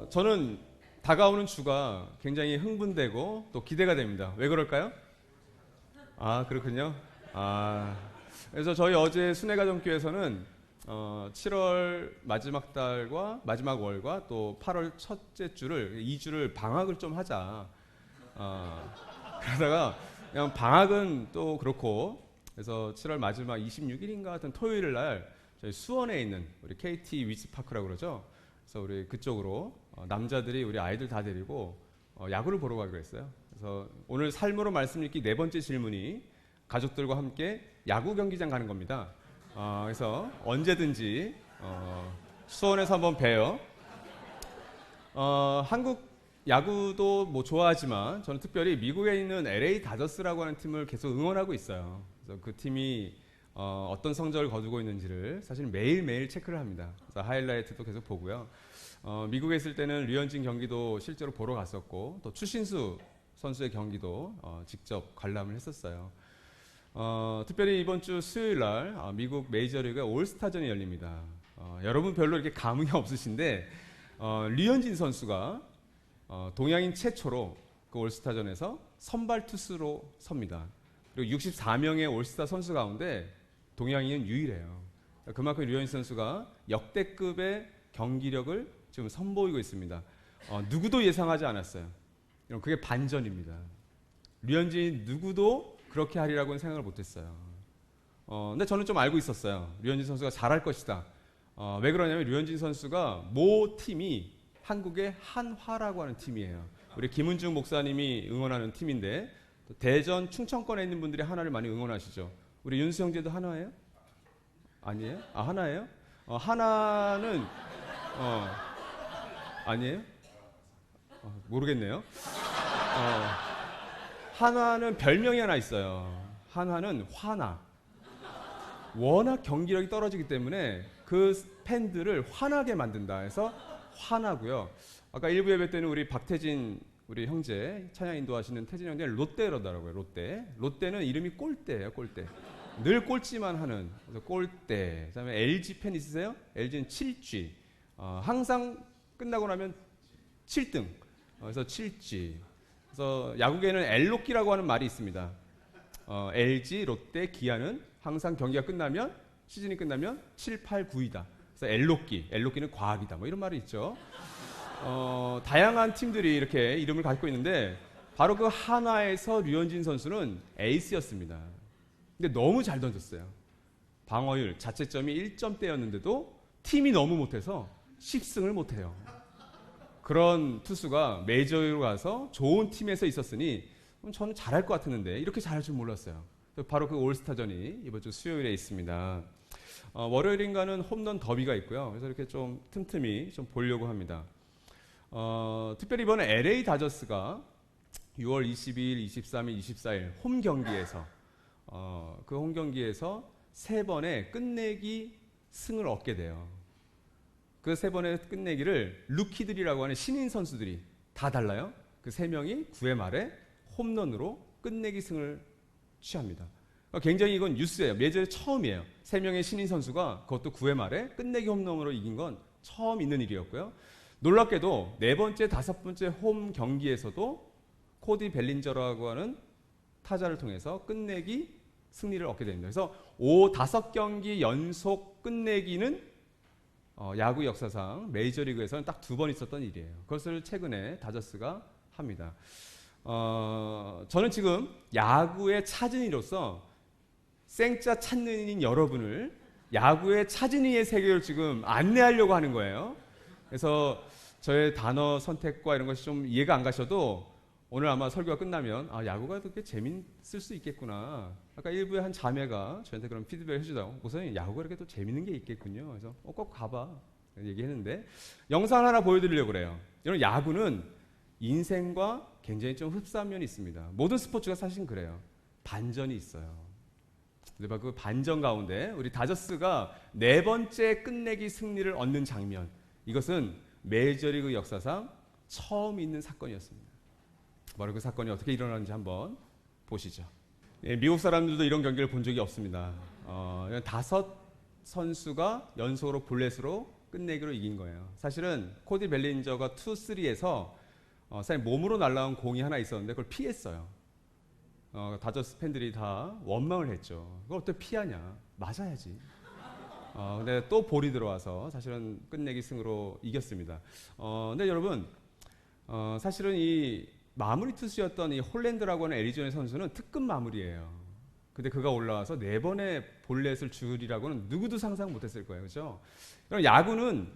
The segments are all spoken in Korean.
저는 다가오는 주가 굉장히 흥분되고 또 기대가 됩니다. 왜 그럴까요? 아, 그렇군요. 아, 그래서 저희 어제 순회가정교회에서는 7월 마지막 달과 마지막 월과 또 8월 첫째 주를 2주를 방학을 좀 하자. 그러다가 그냥 방학은 또 그렇고 그래서 7월 마지막 26일인가 같은 토요일 날 저희 수원에 있는 우리 KT 위즈파크라고 그러죠. 그래서 우리 그쪽으로 남자들이 우리 아이들 다 데리고 야구를 보러 가기로 했어요. 그래서 오늘 삶으로 말씀 읽기 네 번째 질문이 가족들과 함께 야구 경기장 가는 겁니다. 그래서 언제든지 수원에서 한번 봬요. 한국 야구도 뭐 좋아하지만 저는 특별히 미국에 있는 LA 다저스라고 하는 팀을 계속 응원하고 있어요. 그래서 그 팀이 어떤 성적을 거두고 있는지를 사실 매일매일 체크를 합니다. 그래서 하이라이트도 계속 보고요. 미국에 있을 때는 류현진 경기도 실제로 보러 갔었고 또 추신수 선수의 경기도 직접 관람을 했었어요. 특별히 이번 주 수요일 날 미국 메이저리그 올스타전이 열립니다. 여러분 별로 이렇게 감흥이 없으신데 류현진 선수가 동양인 최초로 그 올스타전에서 선발 투수로 섭니다. 그리고 64명의 올스타 선수 가운데 동양인은 유일해요. 그만큼 류현진 선수가 역대급의 경기력을 지금 선보이고 있습니다. 누구도 예상하지 않았어요. 그게 반전입니다. 류현진이 누구도 그렇게 하리라고는 생각을 못했어요. 근데 저는 좀 알고 있었어요. 류현진 선수가 잘할 것이다. 왜 그러냐면 류현진 선수가 모 팀이 한국의 한화라고 하는 팀이에요. 우리 김은중 목사님이 응원하는 팀인데 대전 충청권에 있는 분들이 한화를 많이 응원하시죠. 우리 윤수 형제도 한화예요? 아니에요? 한화예요? 한화는 아니에요? 모르겠네요. 한화는 별명이 하나 있어요. 한화는 화나. 워낙 경기력이 떨어지기 때문에 그 팬들을 화나게 만든다 해서 화나고요. 아까 일부 예배 때는 우리 박태진 우리 형제 찬양 인도하시는 태진 형제는 롯데 그러더라고요. 롯데는 이름이 꼴대예요. 꼴대. 늘 꼴찌만 하는. 그래서 꼴대. 그다음에 LG 팬 있으세요? LG는 7G. 항상 끝나고 나면 7등. 그래서 7G. 그래서 야구계에는 엘로끼라고 하는 말이 있습니다. LG, 롯데, 기아는 항상 경기가 끝나면 시즌이 끝나면 7, 8, 9이다. 그래서 엘로끼는 과학이다. 뭐 이런 말이 있죠. 다양한 팀들이 이렇게 이름을 갖고 있는데 바로 그 한화에서 류현진 선수는 에이스였습니다. 근데 너무 잘 던졌어요. 방어율, 자책점이 1점대였는데도 팀이 너무 못해서 10승을 못해요. 그런 투수가 메이저리그로 가서 좋은 팀에서 있었으니 저는 잘할 것 같았는데 이렇게 잘할 줄 몰랐어요. 바로 그 올스타전이 이번 주 수요일에 있습니다. 월요일인가는 홈런 더비가 있고요. 그래서 이렇게 좀 틈틈이 좀 보려고 합니다. 특별히 이번에 LA 다저스가 6월 22일, 23일, 24일 홈 경기에서 그 홈 경기에서 3번의 끝내기 승을 얻게 돼요. 그 3번의 끝내기를 루키들이라고 하는 신인 선수들이 다 달라요. 그 3명이 9회 말에 홈런으로 끝내기 승을 취합니다. 굉장히 이건 뉴스예요. 메이저에 처음이에요. 3명의 신인 선수가 그것도 9회 말에 끝내기 홈런으로 이긴 건 처음 있는 일이었고요. 놀랍게도 4번째, 5번째 홈 경기에서도 코디 벨린저라고 하는 타자를 통해서 끝내기 승리를 얻게 됩니다. 그래서 5경기 연속 끝내기는 야구 역사상 메이저리그에서는 딱 2번 있었던 일이에요. 그것을 최근에 다저스가 합니다. 저는 지금 야구의 차진이로서 생짜 찾는 이인 여러분을 야구의 차진이의 세계를 지금 안내하려고 하는 거예요. 그래서 저의 단어 선택과 이런 것이 좀 이해가 안 가셔도 오늘 아마 설교가 끝나면 야구가 그렇게 재밌을 수 있겠구나. 아까 일부의 한 자매가 저한테 그런 피드백을 해주다가 목사님 야구가 이렇게 또 재밌는 게 있겠군요. 그래서 꼭 가봐 얘기했는데 영상 하나 보여드리려고 그래요. 여러분 야구는 인생과 굉장히 좀 흡사한 면이 있습니다. 모든 스포츠가 사실은 그래요. 반전이 있어요. 근데 그 반전 가운데 우리 다저스가 4번째 끝내기 승리를 얻는 장면, 이것은 메이저리그 역사상 처음 있는 사건이었습니다. 바로 그 사건이 어떻게 일어났는지 한번 보시죠. 미국 사람들도 이런 경기를 본 적이 없습니다. 5 선수가 연속으로 볼넷으로 끝내기로 이긴 거예요. 사실은 코디 벨린저가 2, 3에서 사실 몸으로 날라온 공이 하나 있었는데 그걸 피했어요. 다저스 팬들이 다 원망을 했죠. 그걸 어떻게 피하냐? 맞아야지. 근데 또 볼이 들어와서 사실은 끝내기 승으로 이겼습니다. 근데 여러분, 사실은 이 마무리 투수였던 이 홀랜드라고 하는 애리조나 선수는 특급 마무리예요. 근데 그가 올라와서 4번의 볼넷을 줄이라고는 누구도 상상 못했을 거예요, 그렇죠? 그럼 야구는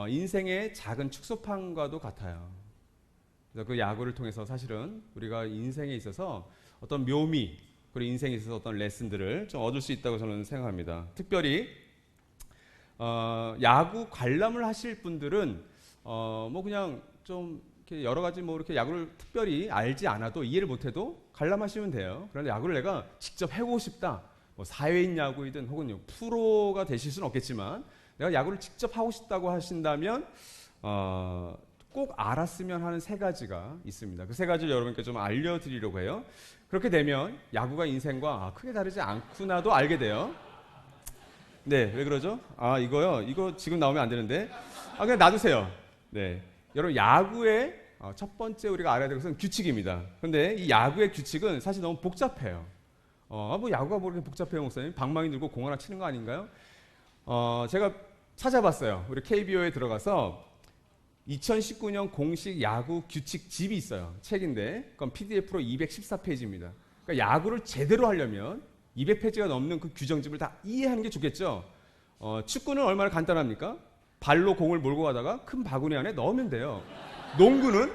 인생의 작은 축소판과도 같아요. 그래서 그 야구를 통해서 사실은 우리가 인생에 있어서 어떤 묘미, 그리고 인생에 있어서 어떤 레슨들을 좀 얻을 수 있다고 저는 생각합니다. 특별히 야구 관람을 하실 분들은 뭐 그냥 좀 이렇게 여러 가지 뭐 이렇게 야구를 특별히 알지 않아도 이해를 못해도 관람하시면 돼요. 그런데 야구를 내가 직접 해보고 싶다, 뭐 사회인 야구이든 혹은 프로가 되실 수는 없겠지만 내가 야구를 직접 하고 싶다고 하신다면 꼭 알았으면 하는 3가지가 있습니다. 그 3가지를 여러분께 좀 알려드리려고 해요. 그렇게 되면 야구가 인생과 크게 다르지 않구나도 알게 돼요. 네, 왜 그러죠? 이거요? 이거 지금 나오면 안 되는데. 그냥 놔두세요. 네. 여러분, 야구의 첫 번째 우리가 알아야 될 것은 규칙입니다. 그런데 이 야구의 규칙은 사실 너무 복잡해요. 뭐 야구가 뭐 이렇게 복잡해요, 목사님? 방망이 들고 공 하나 치는 거 아닌가요? 제가 찾아봤어요. 우리 KBO에 들어가서 2019년 공식 야구 규칙 집이 있어요. 책인데, 그건 PDF로 214페이지입니다. 그러니까 야구를 제대로 하려면 200페이지가 넘는 그 규정집을 다 이해하는 게 좋겠죠. 축구는 얼마나 간단합니까? 발로 공을 몰고 가다가 큰 바구니 안에 넣으면 돼요. 농구는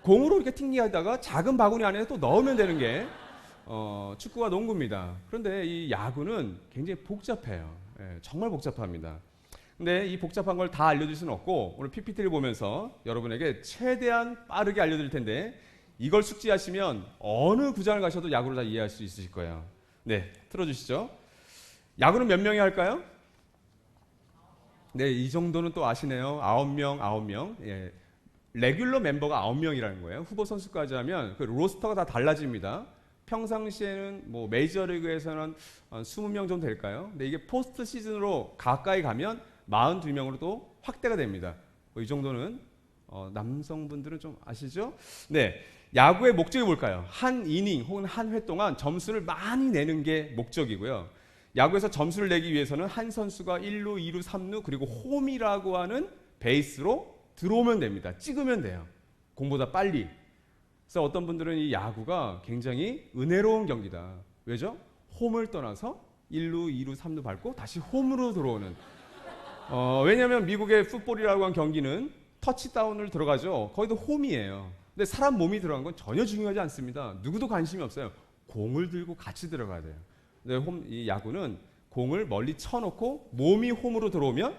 공으로 이렇게 튕기하다가 작은 바구니 안에 또 넣으면 되는 게 축구와 농구입니다. 그런데 이 야구는 굉장히 복잡해요. 정말 복잡합니다. 근데 이 복잡한 걸 다 알려줄 수는 없고 오늘 PPT를 보면서 여러분에게 최대한 빠르게 알려드릴 텐데 이걸 숙지하시면 어느 구장을 가셔도 야구를 다 이해할 수 있으실 거예요. 네, 틀어주시죠. 야구는 몇 명이 할까요? 네, 이 정도는 또 아시네요. 9명. 예. 레귤러 멤버가 9명이라는 거예요. 후보 선수까지 하면 그 로스터가 다 달라집니다. 평상시에는 뭐 메이저리그에서는 한 20명 정도 될까요? 근데 이게 포스트 시즌으로 가까이 가면 42명으로 또 확대가 됩니다. 이 정도는 남성분들은 좀 아시죠? 네, 야구의 목적이 뭘까요? 한 이닝 혹은 한 회 동안 점수를 많이 내는 게 목적이고요. 야구에서 점수를 내기 위해서는 한 선수가 1루, 2루, 3루 그리고 홈이라고 하는 베이스로 들어오면 됩니다. 찍으면 돼요. 공보다 빨리. 그래서 어떤 분들은 이 야구가 굉장히 은혜로운 경기다. 왜죠? 홈을 떠나서 1루, 2루, 3루 밟고 다시 홈으로 들어오는. 왜냐하면 미국의 풋볼이라고 하는 경기는 터치다운을 들어가죠. 거기도 홈이에요. 근데 사람 몸이 들어간 건 전혀 중요하지 않습니다. 누구도 관심이 없어요. 공을 들고 같이 들어가야 돼요. 근데 이 야구는 공을 멀리 쳐놓고 몸이 홈으로 들어오면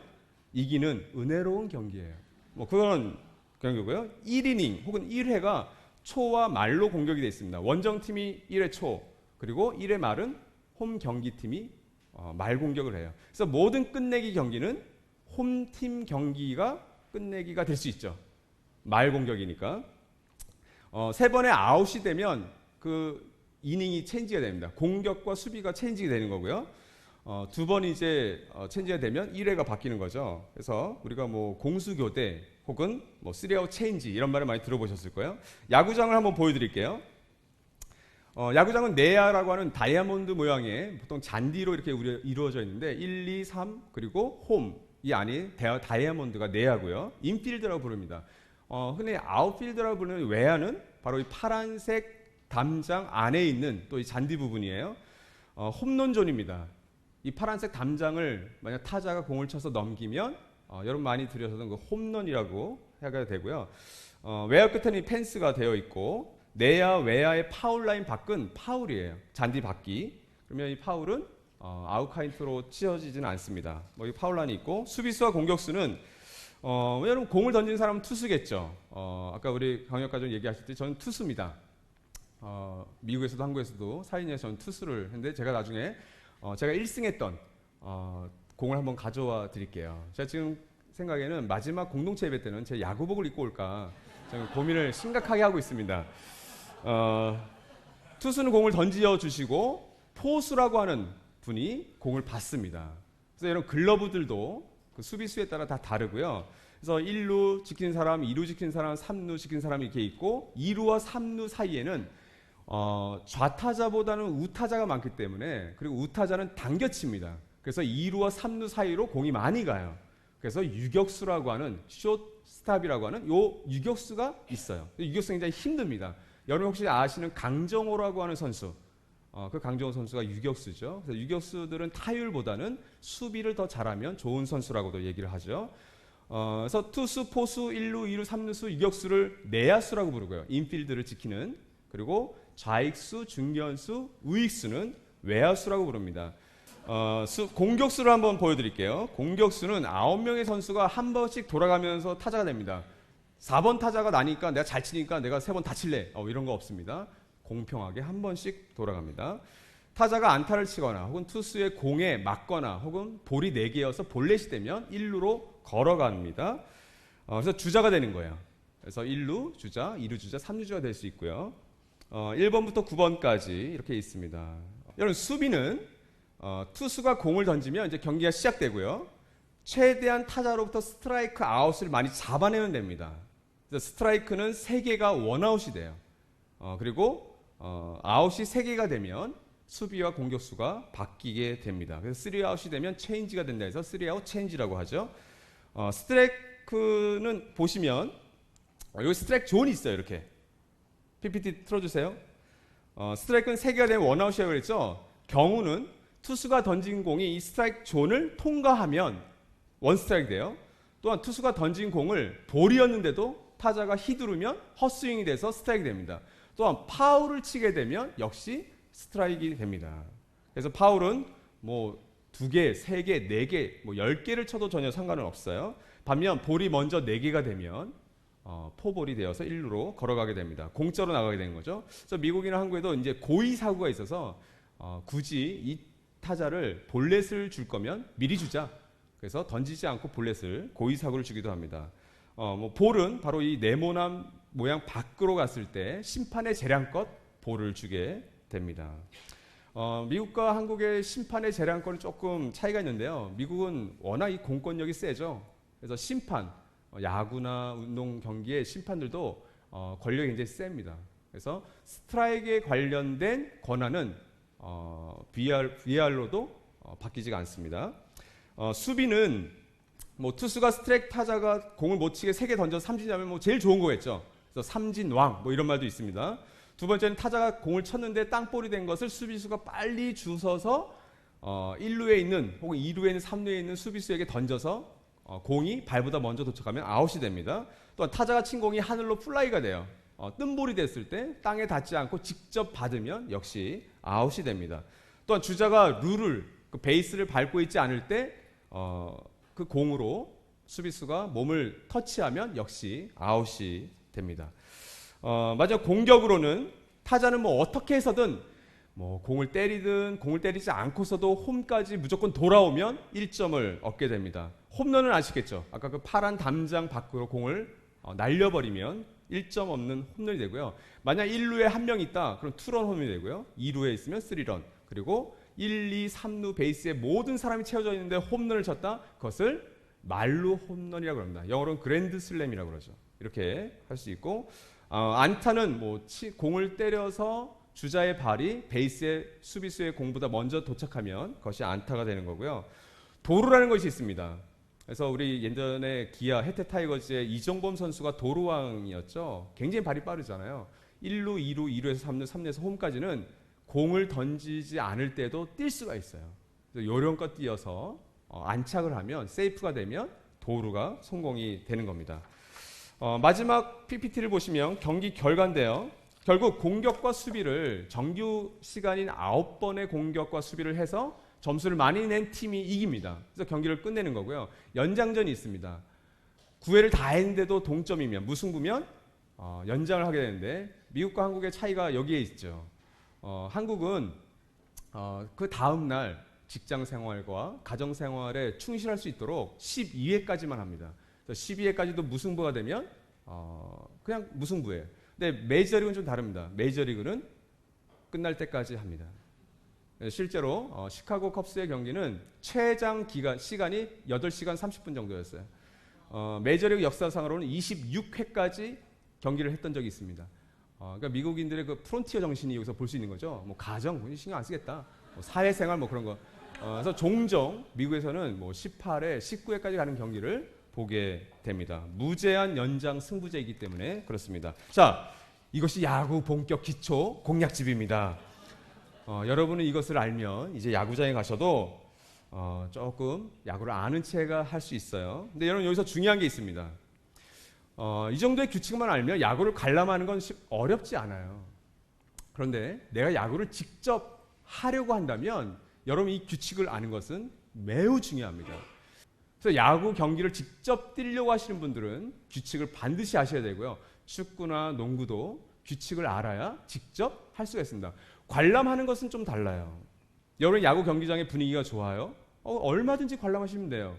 이기는 은혜로운 경기예요. 뭐 그런 경기고요. 1이닝 혹은 1회가 초와 말로 공격이 되어 있습니다. 원정팀이 1회 초 그리고 1회 말은 홈 경기팀이 말 공격을 해요. 그래서 모든 끝내기 경기는 홈팀 경기가 끝내기가 될 수 있죠. 말 공격이니까. 3번의 아웃이 되면 그 이닝이 체인지가 됩니다. 공격과 수비가 체인지가 되는 거고요. 2번이 이제 체인지가 되면 1회가 바뀌는 거죠. 그래서 우리가 뭐 공수교대 혹은 뭐 3아웃 체인지 이런 말을 많이 들어보셨을 거예요. 야구장을 한번 보여드릴게요. 야구장은 내야라고 하는 다이아몬드 모양의 보통 잔디로 이렇게 이루어져 있는데 1, 2, 3 그리고 홈 이 안이 다이아몬드가 내야고요. 인필드라고 부릅니다. 흔히 아웃필드라고 부르는 외야는 바로 이 파란색 담장 안에 있는 또 이 잔디 부분이에요. 홈런존입니다. 이 파란색 담장을 만약 타자가 공을 쳐서 넘기면 여러분 많이 들으셨던 그 홈런이라고 해가 되고요. 외야 끝에는 이 펜스가 되어 있고 내야 외야의 파울 라인 밖은 파울이에요. 잔디 밖이. 그러면 이 파울은 아웃 카운트로 치어지지는 않습니다. 뭐 이 파울 라인이 있고 수비수와 공격수는 여러분 공을 던진 사람은 투수겠죠. 아까 우리 강력가족 얘기하실 때 저는 투수입니다. 미국에서도 한국에서도 사인에서 저는 투수를 했는데 제가 나중에 제가 1승했던 공을 한번 가져와 드릴게요. 제가 지금 생각에는 마지막 공동체 예배 때는 제 야구복을 입고 올까 저는 고민을 심각하게 하고 있습니다. 투수는 공을 던져 주시고 포수라고 하는 분이 공을 받습니다. 그래서 이런 글러브들도 그 수비수에 따라 다 다르고요. 그래서 1루 지키는 사람, 2루 지키는 사람, 3루 지키는 사람이 이렇게 있고 2루와 3루 사이에는 좌타자보다는 우타자가 많기 때문에, 그리고 우타자는 당겨칩니다. 그래서 2루와 3루 사이로 공이 많이 가요. 그래서 유격수라고 하는 숏스탑이라고 하는 요 유격수가 있어요. 유격수 굉장히 힘듭니다. 여러분 혹시 아시는 강정호라고 하는 선수, 그 강정호 선수가 유격수죠. 그래서 유격수들은 타율보다는 수비를 더 잘하면 좋은 선수라고도 얘기를 하죠. 그래서 투수, 포수, 1루, 2루, 3루수, 유격수를 내야수라고 부르고요. 인필드를 지키는. 그리고 좌익수, 중견수, 우익수는 외야수라고 부릅니다. 공격수를 한번 보여드릴게요. 공격수는 9명의 선수가 한 번씩 돌아가면서 타자가 됩니다. 4번 타자가 나니까 내가 잘 치니까 내가 3번 다 칠래, 이런 거 없습니다. 공평하게 한 번씩 돌아갑니다. 타자가 안타를 치거나 혹은 투수의 공에 맞거나 혹은 볼이 4개여서 볼넷이 되면 1루로 걸어갑니다. 그래서 주자가 되는 거예요. 그래서 1루 주자, 2루 주자, 3루 주자가 될 수 있고요. 1번부터 9번까지 이렇게 있습니다. 여러분, 수비는 투수가 공을 던지면 이제 경기가 시작되고요. 최대한 타자로부터 스트라이크 아웃을 많이 잡아내면 됩니다. 그래서 스트라이크는 3개가 원아웃이 돼요. 그리고 아웃이 3개가 되면 수비와 공격수가 바뀌게 됩니다. 그래서 3아웃이 되면 체인지가 된다 해서 3아웃 체인지라고 하죠. 스트라이크는 보시면 여기 스트라이크 존이 있어요. 이렇게 PPT 틀어주세요. 스트라이크는 3개가 되면 원아웃이라고 그랬죠. 경우는 투수가 던진 공이 이 스트라이크 존을 통과하면 원 스트라이크 돼요. 또한 투수가 던진 공을 볼이었는데도 타자가 휘두르면 헛스윙이 돼서 스트라이크 됩니다. 또한 파울을 치게 되면 역시 스트라이크가 됩니다. 그래서 파울은 뭐 2개, 3개, 4개, 뭐 10개를 쳐도 전혀 상관은 없어요. 반면 볼이 먼저 4개가 되면 포볼이 되어서 1루로 걸어가게 됩니다. 공짜로 나가게 되는 거죠. 그래서 미국이나 한국에도 이제 고의 사구가 있어서 굳이 이 타자를 볼넷을 줄 거면 미리 주자. 그래서 던지지 않고 볼넷을 고의 사구를 주기도 합니다. 볼은 바로 이 네모난 모양 밖으로 갔을 때 심판의 재량껏 볼을 주게 됩니다. 미국과 한국의 심판의 재량권은 조금 차이가 있는데요. 미국은 워낙 이 공권력이 세죠. 그래서 심판, 야구나 운동 경기의 심판들도 권력이 굉장히 셉니다. 그래서 스트라이크에 관련된 권한은 VR로도 바뀌지가 않습니다. 수비는 뭐 투수가 스트라이크, 타자가 공을 못 치게 3개 던져서 삼진하면 뭐 제일 좋은 거겠죠. 그래서 삼진왕 뭐 이런 말도 있습니다. 두 번째는 타자가 공을 쳤는데 땅볼이 된 것을 수비수가 빨리 주워서 1루에 있는 혹은 2루에 있는 3루에 있는 수비수에게 던져서 공이 발보다 먼저 도착하면 아웃이 됩니다. 또한 타자가 친 공이 하늘로 플라이가 돼요. 뜬볼이 됐을 때 땅에 닿지 않고 직접 받으면 역시 아웃이 됩니다. 또한 주자가 그 베이스를 밟고 있지 않을 때 그 공으로 수비수가 몸을 터치하면 역시 아웃이 됩니다. 마지막 공격으로는 타자는 뭐 어떻게 해서든 뭐 공을 때리든 공을 때리지 않고서도 홈까지 무조건 돌아오면 1점을 얻게 됩니다. 홈런은 아시겠죠? 아까 그 파란 담장 밖으로 공을 날려버리면 1점 없는 홈런이 되고요. 만약 1루에 한 명 있다, 그럼 투런 홈런이 되고요. 2루에 있으면 3런, 그리고 1, 2, 3루 베이스에 모든 사람이 채워져 있는데 홈런을 쳤다, 그것을 말루 홈런이라고 합니다. 영어로는 그랜드 슬램이라고 그러죠. 이렇게 할 수 있고, 안타는 뭐 공을 때려서 주자의 발이 베이스의 수비수의 공보다 먼저 도착하면 그것이 안타가 되는 거고요. 도루라는 것이 있습니다. 그래서 우리 예전에 기아 혜태 타이거즈의 이정범 선수가 도루왕이었죠. 굉장히 발이 빠르잖아요. 1루, 2루, 2루에서 3루, 3루에서 홈까지는 공을 던지지 않을 때도 뛸 수가 있어요. 그래서 요령껏 뛰어서 안착을 하면 세이프가 되면 도루가 성공이 되는 겁니다. 마지막 PPT를 보시면 경기 결과인데요. 결국 공격과 수비를 정규 시간인 9번의 공격과 수비를 해서 점수를 많이 낸 팀이 이깁니다. 그래서 경기를 끝내는 거고요. 연장전이 있습니다. 9회를 다 했는데도 동점이면, 무승부면 연장을 하게 되는데, 미국과 한국의 차이가 여기에 있죠. 한국은 그 다음 날 직장 생활과 가정 생활에 충실할 수 있도록 12회까지만 합니다. 12회까지도 무승부가 되면 그냥 무승부예요. 근데 메이저리그는 좀 다릅니다. 메이저리그는 끝날 때까지 합니다. 실제로 시카고 컵스의 경기는 최장 시간이 8시간 30분 정도였어요. 메이저리그 역사상으로는 26회까지 경기를 했던 적이 있습니다. 그러니까 미국인들의 그 프론티어 정신이 여기서 볼 수 있는 거죠. 뭐 가정 신경 안 쓰겠다, 뭐 사회생활 뭐 그런 거. 그래서 종종 미국에서는 뭐 18회, 19회까지 가는 경기를 보게 됩니다. 무제한 연장 승부제이기 때문에 그렇습니다. 자, 이것이 야구 본격 기초 공략집입니다. 여러분은 이것을 알면 이제 야구장에 가셔도 조금 야구를 아는 체가 할 수 있어요. 근데 여러분 여기서 중요한 게 있습니다. 이 정도의 규칙만 알면 야구를 관람하는 건 어렵지 않아요. 그런데 내가 야구를 직접 하려고 한다면 여러분 이 규칙을 아는 것은 매우 중요합니다. 그래서 야구 경기를 직접 뛰려고 하시는 분들은 규칙을 반드시 아셔야 되고요. 축구나 농구도 규칙을 알아야 직접 할 수가 있습니다. 관람하는 것은 좀 달라요. 여러분 야구 경기장의 분위기가 좋아요? 얼마든지 관람하시면 돼요.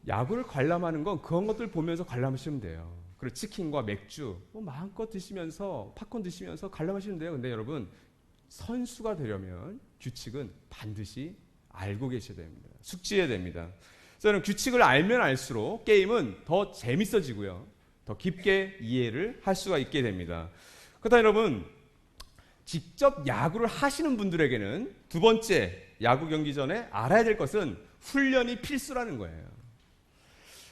야구를 관람하는 건 그런 것들 보면서 관람하시면 돼요. 그리고 치킨과 맥주 뭐 마음껏 드시면서 팝콘 드시면서 관람하시면 돼요. 근데 여러분 선수가 되려면 규칙은 반드시 알고 계셔야 됩니다. 숙지해야 됩니다. 그래서 규칙을 알면 알수록 게임은 더 재밌어지고요. 더 깊게 이해를 할 수가 있게 됩니다. 그렇다 여러분 직접 야구를 하시는 분들에게는 두 번째 야구 경기 전에 알아야 될 것은 훈련이 필수라는 거예요.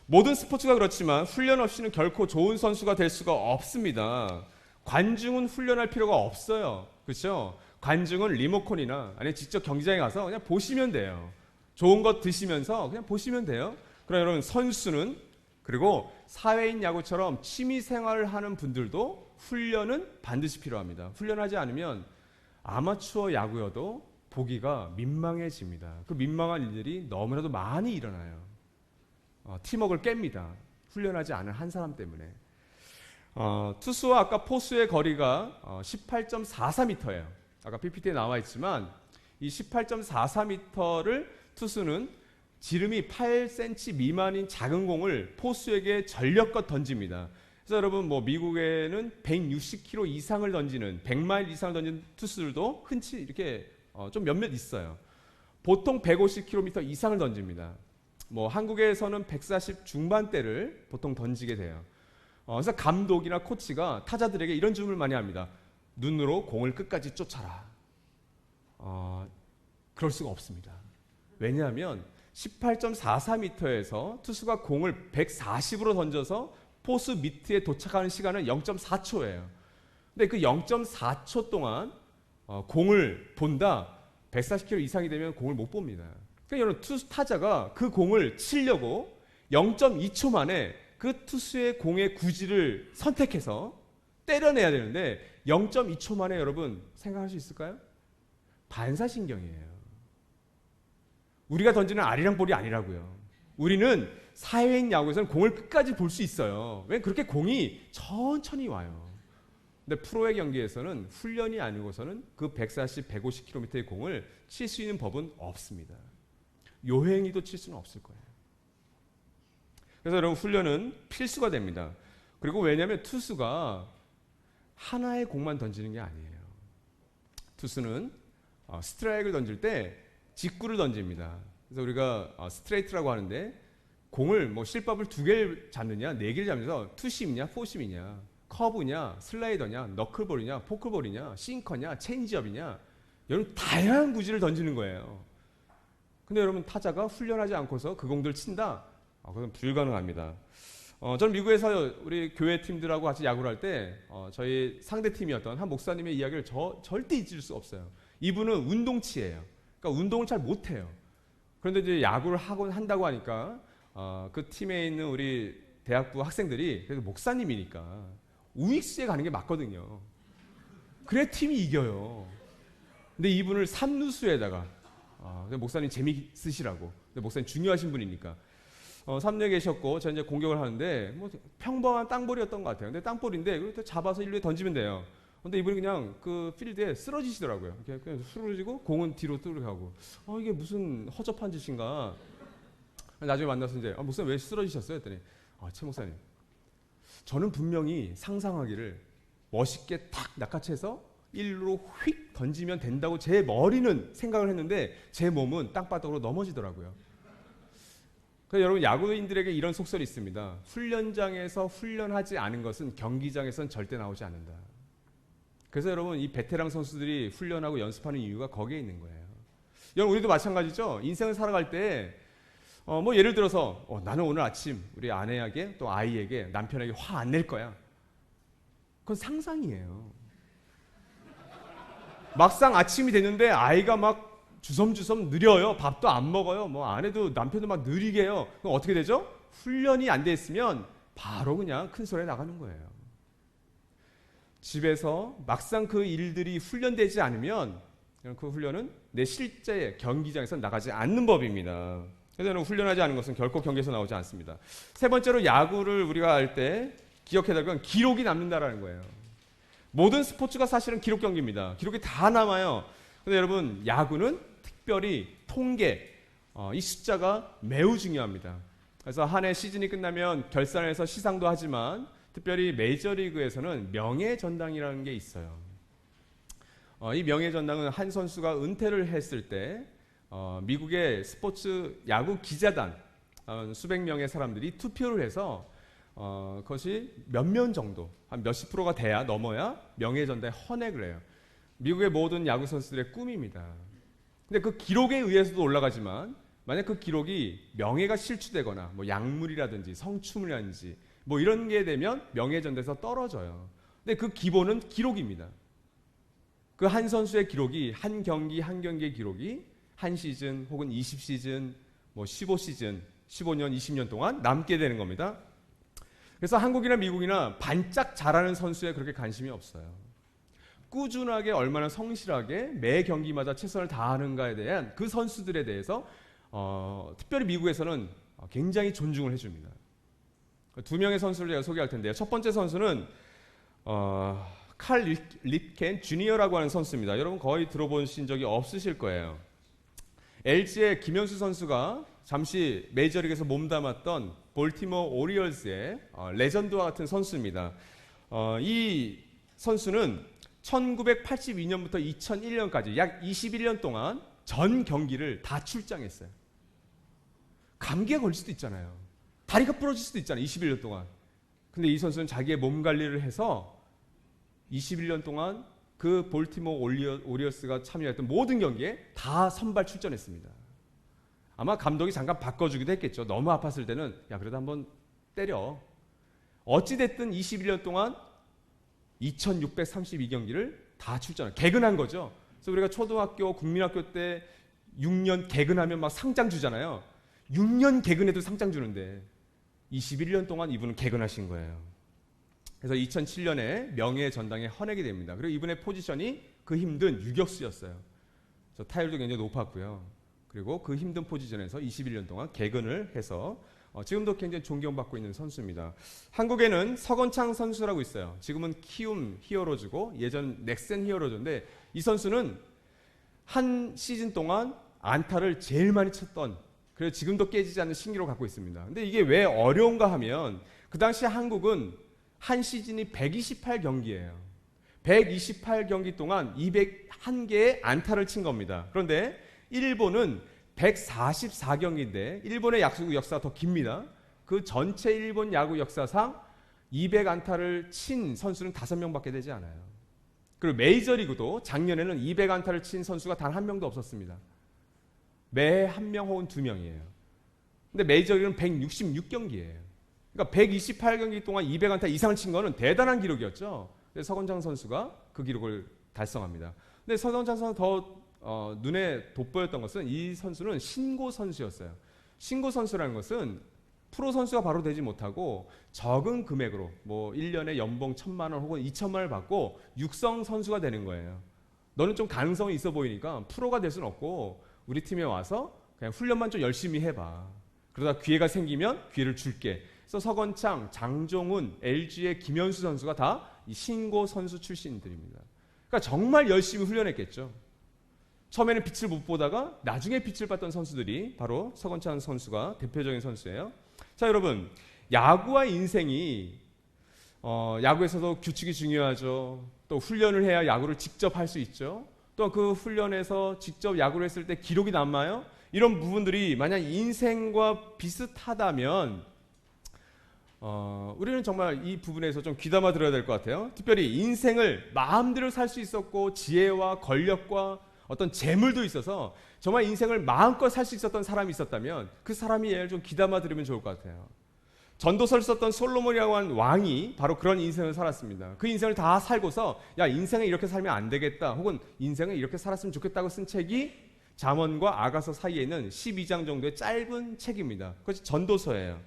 모든 스포츠가 그렇지만 훈련 없이는 결코 좋은 선수가 될 수가 없습니다. 관중은 훈련할 필요가 없어요. 그렇죠? 관중은 리모컨이나 아니면 직접 경기장에 가서 그냥 보시면 돼요. 좋은 것 드시면서 그냥 보시면 돼요. 그럼 여러분 선수는 그리고 사회인 야구처럼 취미 생활을 하는 분들도 훈련은 반드시 필요합니다. 훈련하지 않으면 아마추어 야구여도 보기가 민망해집니다. 그 민망한 일들이 너무나도 많이 일어나요. 팀워크를 깹니다. 훈련하지 않은 한 사람 때문에. 투수와 아까 포수의 거리가 18.44m예요. 아까 PPT에 나와 있지만 이 18.44m를 투수는 지름이 8cm 미만인 작은 공을 포수에게 전력껏 던집니다. 그래서 여러분 뭐 미국에는 160km 이상을 던지는 100마일 이상을 던지는 투수들도 흔치 이렇게 좀 몇몇 있어요. 보통 150km 이상을 던집니다. 뭐 한국에서는 140 중반대를 보통 던지게 돼요. 그래서 감독이나 코치가 타자들에게 이런 주문을 많이 합니다. 눈으로 공을 끝까지 쫓아라. 그럴 수가 없습니다. 왜냐하면 18.44m에서 투수가 공을 140으로 던져서 포수 밑에 도착하는 시간은 0.4초예요. 근데 그 0.4초 동안 공을 본다. 140km 이상이 되면 공을 못 봅니다. 그러니까 여러분 투수 타자가 그 공을 치려고 0.2초 만에 그 투수의 공의 구질을 선택해서 때려내야 되는데 0.2초 만에 여러분 생각할 수 있을까요? 반사신경이에요. 우리가 던지는 아리랑 볼이 아니라고요. 우리는 사회인 야구에서는 공을 끝까지 볼 수 있어요. 왜 그렇게 공이 천천히 와요. 근데 프로의 경기에서는 훈련이 아니고서는 그 140, 150km의 공을 칠 수 있는 법은 없습니다. 요행이도 칠 수는 없을 거예요. 그래서 여러분 훈련은 필수가 됩니다. 그리고 왜냐하면 투수가 하나의 공만 던지는 게 아니에요. 투수는 스트라이크를 던질 때 직구를 던집니다. 그래서 우리가 스트레이트라고 하는데 공을 뭐 실밥을 2개를 잡느냐 4개를 잡면서 투심이냐 포심이냐 커브냐 슬라이더냐 너클볼이냐 포클볼이냐 싱커냐 체인지업이냐 여러분 다양한 구질을 던지는 거예요. 근데 여러분 타자가 훈련하지 않고서 그 공들을 친다? 그건 불가능합니다. 저는 미국에서 우리 교회 팀들하고 같이 야구를 할 때 저희 상대 팀이었던 한 목사님의 이야기를 절대 잊을 수 없어요. 이분은 운동치예요. 그러니까 운동을 잘 못해요. 그런데 이제 야구를 한다고 하니까 그 팀에 있는 우리 대학부 학생들이 그래도 목사님이니까 우익수에 가는 게 맞거든요. 그래 팀이 이겨요. 근데 이분을 3루수에다가 목사님 재미있으시라고. 근데 목사님 중요하신 분이니까 3루에 계셨고 저 이제 공격을 하는데 뭐 평범한 땅볼이었던 것 같아요. 근데 땅볼인데 그걸 잡아서 1루에 던지면 돼요. 근데 이분이 그냥 그 필드에 쓰러지시더라고요. 그냥 쓰러지고 공은 뒤로 뚫어가고 이게 무슨 허접한 짓인가. 나중에 만나서 이제 목사님 왜 쓰러지셨어요? 했더니 최 목사님 저는 분명히 상상하기를 멋있게 탁 낚아채서 1루로 휙 던지면 된다고 제 머리는 생각을 했는데 제 몸은 땅바닥으로 넘어지더라고요. 그래서 여러분, 야구인들에게 이런 속설이 있습니다. 훈련장에서 훈련하지 않은 것은 경기장에선 절대 나오지 않는다. 그래서 여러분, 이 베테랑 선수들이 훈련하고 연습하는 이유가 거기에 있는 거예요. 여러분, 우리도 마찬가지죠. 인생을 살아갈 때 뭐 예를 들어서 나는 오늘 아침 우리 아내에게 또 아이에게 남편에게 화 안 낼 거야. 그건 상상이에요. 막상 아침이 됐는데 아이가 막 주섬주섬 느려요. 밥도 안 먹어요. 뭐 아내도 남편도 막 느리게 해요. 그럼 어떻게 되죠? 훈련이 안 돼 있으면 바로 그냥 큰 소리에 나가는 거예요. 집에서 막상 그 일들이 훈련되지 않으면 그 훈련은 내 실제 경기장에서 나가지 않는 법입니다. 그래서 훈련하지 않은 것은 결코 경기에서 나오지 않습니다. 세 번째로, 야구를 우리가 할 때 기억해야 될 건 기록이 남는다라는 거예요. 모든 스포츠가 사실은 기록 경기입니다. 기록이 다 남아요. 근데 여러분, 야구는 특별히 통계, 이 숫자가 매우 중요합니다. 그래서 한 해 시즌이 끝나면 결산해서 시상도 하지만 특별히 메이저리그에서는 명예전당이라는 게 있어요. 이 명예전당은 한 선수가 은퇴를 했을 때 미국의 스포츠 야구 기자단 수백 명의 사람들이 투표를 해서 그것이 몇 명 정도, 한 몇십 프로가 돼야 넘어야 명예전당에 헌액을 해요. 미국의 모든 야구 선수들의 꿈입니다. 근데 그 기록에 의해서도 올라가지만 만약 그 기록이 명예가 실추되거나 뭐 약물이라든지 성추물이라든지 뭐 이런 게 되면 명예전당에서 떨어져요. 근데 그 기본은 기록입니다. 그 한 선수의 기록이 한 경기 한 경기의 기록이 한 시즌 혹은 20시즌, 뭐 15시즌, 15년, 20년 동안 남게 되는 겁니다. 그래서 한국이나 미국이나 반짝 잘하는 선수에 그렇게 관심이 없어요. 꾸준하게 얼마나 성실하게 매 경기마다 최선을 다하는가에 대한 그 선수들에 대해서 특별히 미국에서는 굉장히 존중을 해줍니다. 두 명의 선수를 제가 소개할 텐데요. 첫 번째 선수는 칼 립켄 주니어라고 하는 선수입니다. 여러분 거의 들어보신 적이 없으실 거예요. LG의 김현수 선수가 잠시 메이저리그에서 몸담았던 볼티모어 오리올스의 레전드와 같은 선수입니다. 이 선수는 1982년부터 2001년까지 약 21년 동안 전 경기를 다 출장했어요. 감기에 걸릴 수도 있잖아요. 다리가 부러질 수도 있잖아요. 21년 동안. 근데 이 선수는 자기의 몸 관리를 해서 21년 동안 그 볼티모어 오리올스가 참여했던 모든 경기에 다 선발 출전했습니다. 아마 감독이 잠깐 바꿔주기도 했겠죠. 너무 아팠을 때는 야 그래도 한번 때려. 어찌됐든 21년 동안 2632경기를 다 출전한 개근한 거죠. 그래서 우리가 초등학교, 국민학교 때 6년 개근하면 막 상장 주잖아요. 6년 개근해도 상장 주는데 21년 동안 이분은 개근하신 거예요. 그래서 2007년에 명예전당에 헌액이 됩니다. 그리고 이분의 포지션이 그 힘든 유격수였어요. 그래서 타율도 굉장히 높았고요. 그리고 그 힘든 포지션에서 21년 동안 개근을 해서 지금도 굉장히 존경받고 있는 선수입니다. 한국에는 서건창 선수라고 있어요. 지금은 키움 히어로즈고 예전 넥센 히어로즈인데 이 선수는 한 시즌 동안 안타를 제일 많이 쳤던, 그래서 지금도 깨지지 않는 신기록을 갖고 있습니다. 근데 이게 왜 어려운가 하면 그 당시 한국은 한 시즌이 128경기예요. 128경기 동안 201개의 안타를 친 겁니다. 그런데 일본은 144경기인데 일본의 야구 역사가 더 깁니다. 그 전체 일본 야구 역사상 200안타를 친 선수는 5명밖에 되지 않아요. 그리고 메이저리그도 작년에는 200안타를 친 선수가 단 한 명도 없었습니다. 매 한 명 혹은 두 명이에요. 근데 메이저리그는 166경기예요. 그러니까 128경기 동안 200안타 이상을 친 거는 대단한 기록이었죠. 그래서 서건창 선수가 그 기록을 달성합니다. 근데 서건창 선수가 더 눈에 돋보였던 것은 이 선수는 신고 선수였어요. 신고 선수라는 것은 프로 선수가 바로 되지 못하고 적은 금액으로 뭐 1년에 연봉 1,000만 원 혹은 2천만 원을 받고 육성 선수가 되는 거예요. 너는 좀 가능성이 있어 보이니까 프로가 될 수는 없고 우리 팀에 와서 그냥 훈련만 좀 열심히 해봐. 그러다 기회가 생기면 기회를 줄게. 그래서 서건창, 장종훈, LG의 김현수 선수가 다 이 신고 선수 출신들입니다. 그러니까 정말 열심히 훈련했겠죠. 처음에는 빛을 못 보다가 나중에 빛을 봤던 선수들이 바로 서건창 선수가 대표적인 선수예요. 자, 여러분, 야구와 인생이 야구에서도 규칙이 중요하죠. 또 훈련을 해야 야구를 직접 할 수 있죠. 또 그 훈련에서 직접 야구를 했을 때 기록이 남아요. 이런 부분들이 만약 인생과 비슷하다면 우리는 정말 이 부분에서 좀 귀담아 들어야 될 것 같아요. 특별히 인생을 마음대로 살 수 있었고 지혜와 권력과 어떤 재물도 있어서 정말 인생을 마음껏 살 수 있었던 사람이 있었다면 그 사람의 예를 좀 귀담아 들으면 좋을 것 같아요. 전도서를 썼던 솔로몬이라고 하는 왕이 바로 그런 인생을 살았습니다. 그 인생을 다 살고서 야, 인생은 이렇게 살면 안 되겠다, 혹은 인생은 이렇게 살았으면 좋겠다고 쓴 책이 잠언과 아가서 사이에 있는 12장 정도의 짧은 책입니다. 그것이 전도서예요.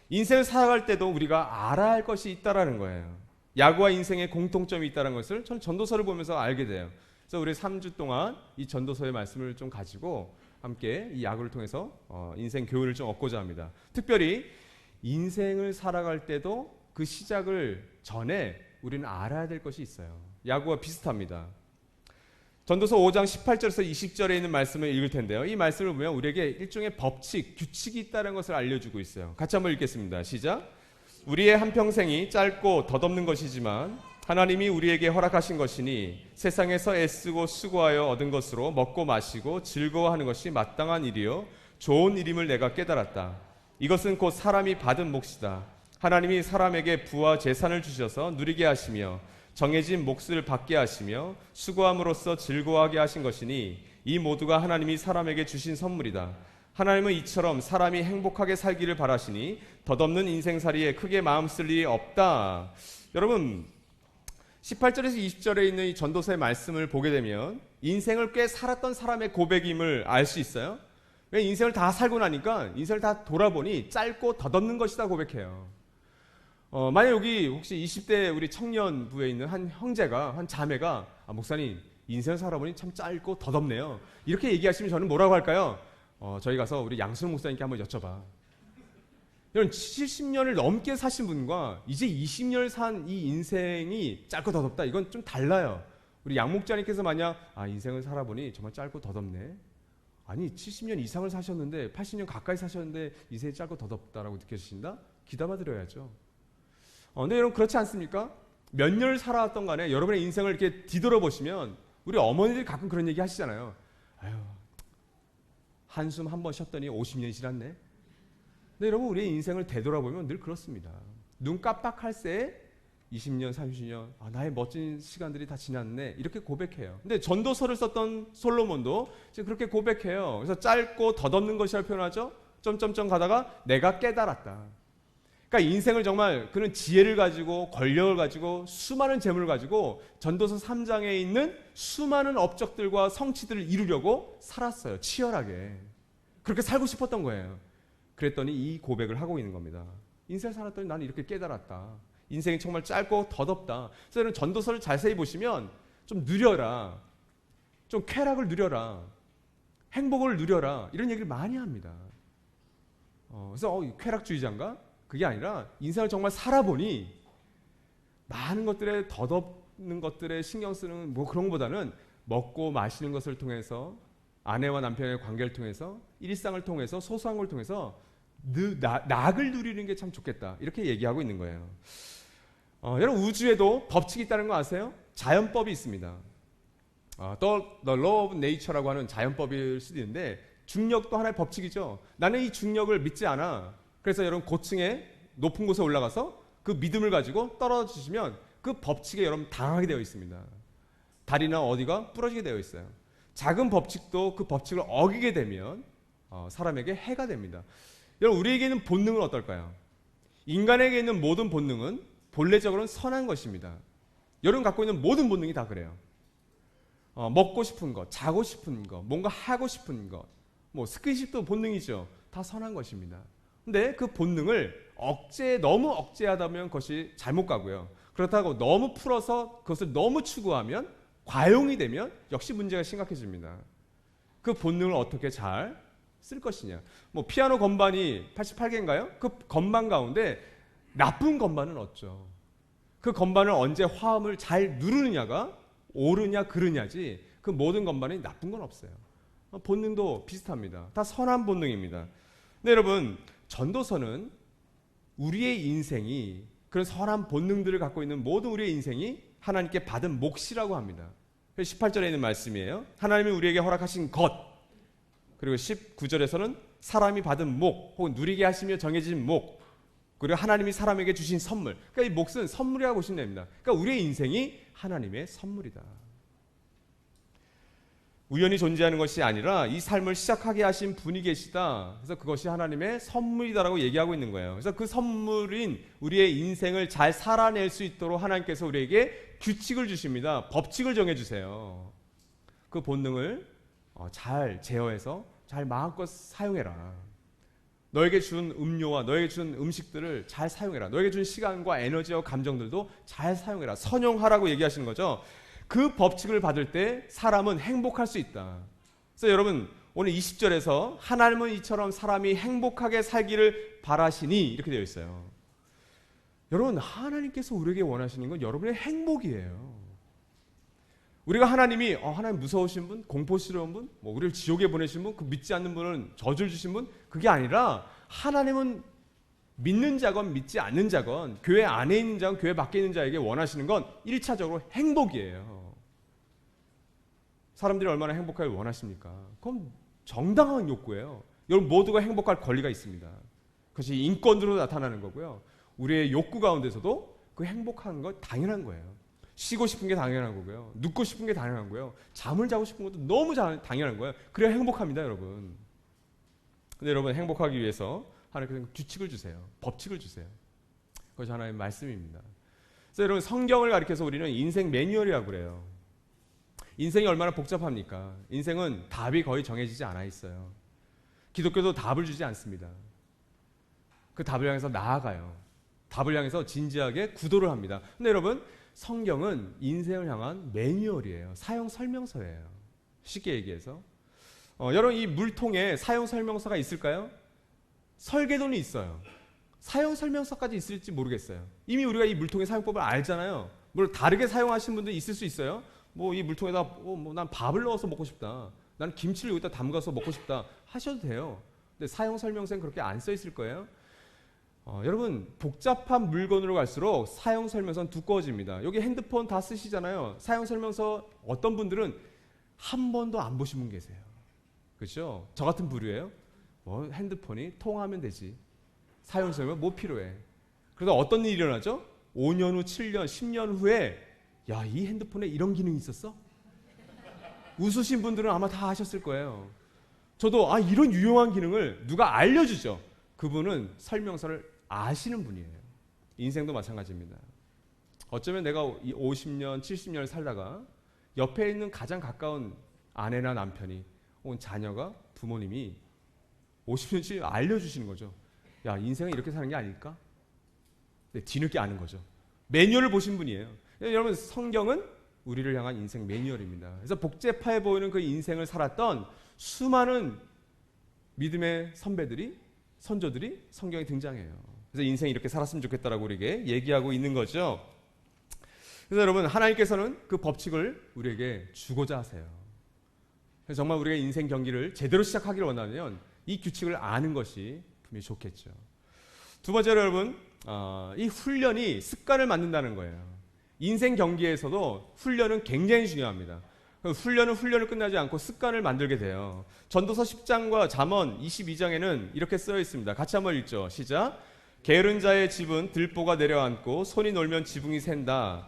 인생을 살아갈 때도 우리가 알아야 할 것이 있다라는 거예요. 야구와 인생의 공통점이 있다는 것을 저는 전도서를 보면서 알게 돼요. 그래서 우리 3주 동안 이 전도서의 말씀을 좀 가지고 함께 이 야구를 통해서 인생 교훈을 좀 얻고자 합니다. 특별히 인생을 살아갈 때도 그 시작을 전에 우리는 알아야 될 것이 있어요. 야구와 비슷합니다. 전도서 5장 18절에서 20절에 있는 말씀을 읽을 텐데요. 이 말씀을 보면 우리에게 일종의 법칙, 규칙이 있다는 것을 알려주고 있어요. 같이 한번 읽겠습니다. 시작. 우리의 한평생이 짧고 덧없는 것이지만 하나님이 우리에게 허락하신 것이니 세상에서 애쓰고 수고하여 얻은 것으로 먹고 마시고 즐거워하는 것이 마땅한 일이요 좋은 일임을 내가 깨달았다. 이것은 곧 사람이 받은 몫이다. 하나님이 사람에게 부와 재산을 주셔서 누리게 하시며 정해진 몫을 받게 하시며 수고함으로써 즐거워하게 하신 것이니 이 모두가 하나님이 사람에게 주신 선물이다. 하나님은 이처럼 사람이 행복하게 살기를 바라시니 덧없는 인생살이에 크게 마음 쓸 일이 없다. 여러분 18절에서 20절에 있는 이 전도서의 말씀을 보게 되면 인생을 꽤 살았던 사람의 고백임을 알 수 있어요. 왜 인생을 다 살고 나니까 인생을 다 돌아보니 짧고 덧없는 것이다 고백해요. 만약 여기 혹시 20대 우리 청년부에 있는 한 형제가, 한 자매가 목사님 인생을 살아보니 참 짧고 덧없네요, 이렇게 얘기하시면 저는 뭐라고 할까요? 저희 가서 우리 양순 목사님께 한번 여쭤봐. 여러분 70년을 넘게 사신 분과 이제 20년을 산 이 인생이 짧고 덧없다, 이건 좀 달라요. 우리 양 목자님께서 만약 인생을 살아보니 정말 짧고 덧없네, 아니 70년 이상을 사셨는데 80년 가까이 사셨는데 인생이 짧고 덧없다라고 느껴지신다? 귀담아 들어야죠. 근데 여러분 그렇지 않습니까? 몇 년을 살아왔던 간에 여러분의 인생을 이렇게 뒤돌아보시면 우리 어머니들이 가끔 그런 얘기 하시잖아요. 아유, 한숨 한 번 쉬었더니 50년이 지났네. 근데 여러분 우리의 인생을 되돌아보면 늘 그렇습니다. 눈 깜빡할 새에 20년, 30년, 나의 멋진 시간들이 다 지났네, 이렇게 고백해요. 근데 전도서를 썼던 솔로몬도 지금 그렇게 고백해요. 그래서 짧고 덧없는 것이라고 표현하죠. 점점점 가다가 내가 깨달았다. 그러니까 인생을 정말 그는 지혜를 가지고 권력을 가지고 수많은 재물을 가지고 전도서 3장에 있는 수많은 업적들과 성취들을 이루려고 살았어요. 치열하게. 그렇게 살고 싶었던 거예요. 그랬더니 이 고백을 하고 있는 겁니다. 인생을 살았더니 나는 이렇게 깨달았다. 인생이 정말 짧고 덧없다. 그래서 여러분 전도서를 자세히 보시면 좀 누려라, 좀 쾌락을 누려라, 행복을 누려라, 이런 얘기를 많이 합니다. 그래서 쾌락주의자인가? 그게 아니라 인생을 정말 살아보니 많은 것들에 덧없는 것들에 신경 쓰는 뭐 그런 것보다는 먹고 마시는 것을 통해서, 아내와 남편의 관계를 통해서, 일상을 통해서, 소소한 걸 통해서 낙을 누리는 게 참 좋겠다, 이렇게 얘기하고 있는 거예요. 여러분 우주에도 법칙이 있다는 거 아세요? 자연법이 있습니다. The Law of Nature라고 하는 자연법일 수도 있는데 중력도 하나의 법칙이죠. 나는 이 중력을 믿지 않아. 그래서 여러분 고층에 높은 곳에 올라가서 그 믿음을 가지고 떨어지시면 그 법칙에 여러분 당하게 되어 있습니다. 다리나 어디가 부러지게 되어 있어요. 작은 법칙도 그 법칙을 어기게 되면 사람에게 해가 됩니다. 여러분 우리에게는 본능은 어떨까요? 인간에게 있는 모든 본능은 본래적으로는 선한 것입니다. 여러분 갖고 있는 모든 본능이 다 그래요. 먹고 싶은 것, 자고 싶은 것, 뭔가 하고 싶은 것, 뭐 스킨십도 본능이죠. 다 선한 것입니다. 근데 그 본능을 너무 억제하다 보면 그것이 잘못 가고요. 그렇다고 너무 풀어서 그것을 너무 추구하면, 과용이 되면 역시 문제가 심각해집니다. 그 본능을 어떻게 잘 쓸 것이냐. 뭐 피아노 건반이 88개인가요? 그 건반 가운데 나쁜 건반은 없죠. 그 건반을 언제 화음을 잘 누르느냐가 옳으냐 그르냐지, 그 모든 건반이 나쁜 건 없어요. 본능도 비슷합니다. 다 선한 본능입니다. 근데 여러분 전도서는 우리의 인생이 그런 선한 본능들을 갖고 있는 모든 우리의 인생이 하나님께 받은 몫이라고 합니다. 18절에 있는 말씀이에요. 하나님이 우리에게 허락하신 것, 그리고 19절에서는 사람이 받은 목 혹은 누리게 하시며 정해진 목, 그리고 하나님이 사람에게 주신 선물. 그러니까 이 몫은 선물이라고 보시면 됩니다. 그러니까 우리의 인생이 하나님의 선물이다. 우연히 존재하는 것이 아니라 이 삶을 시작하게 하신 분이 계시다. 그래서 그것이 하나님의 선물이다라고 얘기하고 있는 거예요. 그래서 그 선물인 우리의 인생을 잘 살아낼 수 있도록 하나님께서 우리에게 규칙을 주십니다. 법칙을 정해주세요. 그 본능을 잘 제어해서 잘 마음껏 사용해라. 너에게 준 음료와 너에게 준 음식들을 잘 사용해라. 너에게 준 시간과 에너지와 감정들도 잘 사용해라. 선용하라고 얘기하시는 거죠. 그 법칙을 받을 때 사람은 행복할 수 있다. 그래서 여러분 오늘 20절에서 하나님은 이처럼 사람이 행복하게 살기를 바라시니 이렇게 되어 있어요. 여러분 하나님께서 우리에게 원하시는 건 여러분의 행복이에요. 우리가 하나님이 하나님 무서우신 분, 공포스러운 분, 우리를 지옥에 보내신 분, 그 믿지 않는 분은 저주를 주신 분, 그게 아니라 하나님은 믿는 자건 믿지 않는 자건 교회 안에 있는 자건 교회 밖에 있는 자에게 원하시는 건 1차적으로 행복이에요. 사람들이 얼마나 행복하길 원하십니까? 그건 정당한 욕구예요. 여러분 모두가 행복할 권리가 있습니다. 그것이 인권으로 나타나는 거고요. 우리의 욕구 가운데서도 그 행복한 건 당연한 거예요. 쉬고 싶은 게 당연한 거고요. 눕고 싶은 게 당연한 거예요. 잠을 자고 싶은 것도 너무 당연한 거예요. 그래야 행복합니다, 여러분. 근데 여러분 행복하기 위해서 하나님께서 규칙을 주세요. 법칙을 주세요. 그것이 하나님의 말씀입니다. 그래서 여러분 성경을 가리켜서 우리는 인생 매뉴얼이라고 그래요. 인생이 얼마나 복잡합니까? 인생은 답이 거의 정해지지 않아 있어요. 기독교도 답을 주지 않습니다. 그 답을 향해서 나아가요. 답을 향해서 진지하게 구도를 합니다. 근데 여러분 성경은 인생을 향한 매뉴얼이에요. 사용 설명서예요. 쉽게 얘기해서 여러분 이 물통에 사용 설명서가 있을까요? 설계도는 있어요. 사용 설명서까지 있을지 모르겠어요. 이미 우리가 이 물통의 사용법을 알잖아요. 물론 다르게 사용하시는 분도 있을 수 있어요. 이 물통에다 난 밥을 넣어서 먹고 싶다. 난 김치를 여기다 담가서 먹고 싶다. 하셔도 돼요. 근데 사용 설명서는 그렇게 안 써 있을 거예요. 여러분 복잡한 물건으로 갈수록 사용 설명서는 두꺼워집니다. 여기 핸드폰 다 쓰시잖아요. 사용 설명서 어떤 분들은 한 번도 안 보신 분 계세요. 그렇죠? 저 같은 부류예요. 핸드폰이 통화하면 되지. 사용 설명 뭐 필요해. 그래서 어떤 일이 일어나죠? 5년 후, 7년, 10년 후에 야, 이 핸드폰에 이런 기능이 있었어? 웃으신 분들은 아마 다 아셨을 거예요. 저도 이런 유용한 기능을 누가 알려주죠. 그분은 설명서를 아시는 분이에요. 인생도 마찬가지입니다. 어쩌면 내가 50년, 70년을 살다가 옆에 있는 가장 가까운 아내나 남편이 혹은 자녀가 부모님이 50년씩 알려주시는 거죠. 야, 인생은 이렇게 사는 게 아닐까? 네, 뒤늦게 아는 거죠. 매뉴얼을 보신 분이에요. 여러분 성경은 우리를 향한 인생 매뉴얼입니다. 그래서 복잡해 보이는 그 인생을 살았던 수많은 믿음의 선배들이 선조들이 성경에 등장해요. 그래서 인생이 이렇게 살았으면 좋겠다라고 우리에게 얘기하고 있는 거죠. 그래서 여러분 하나님께서는 그 법칙을 우리에게 주고자 하세요. 그래서 정말 우리가 인생 경기를 제대로 시작하기를 원하면 이 규칙을 아는 것이 분명히 좋겠죠. 두 번째로 여러분 이 훈련이 습관을 만든다는 거예요. 인생 경기에서도 훈련은 굉장히 중요합니다. 훈련을 끝나지 않고 습관을 만들게 돼요. 전도서 10장과 잠언 22장에는 이렇게 쓰여 있습니다. 같이 한번 읽죠. 시작. 게으른 자의 집은 들보가 내려앉고 손이 놀면 지붕이 샌다.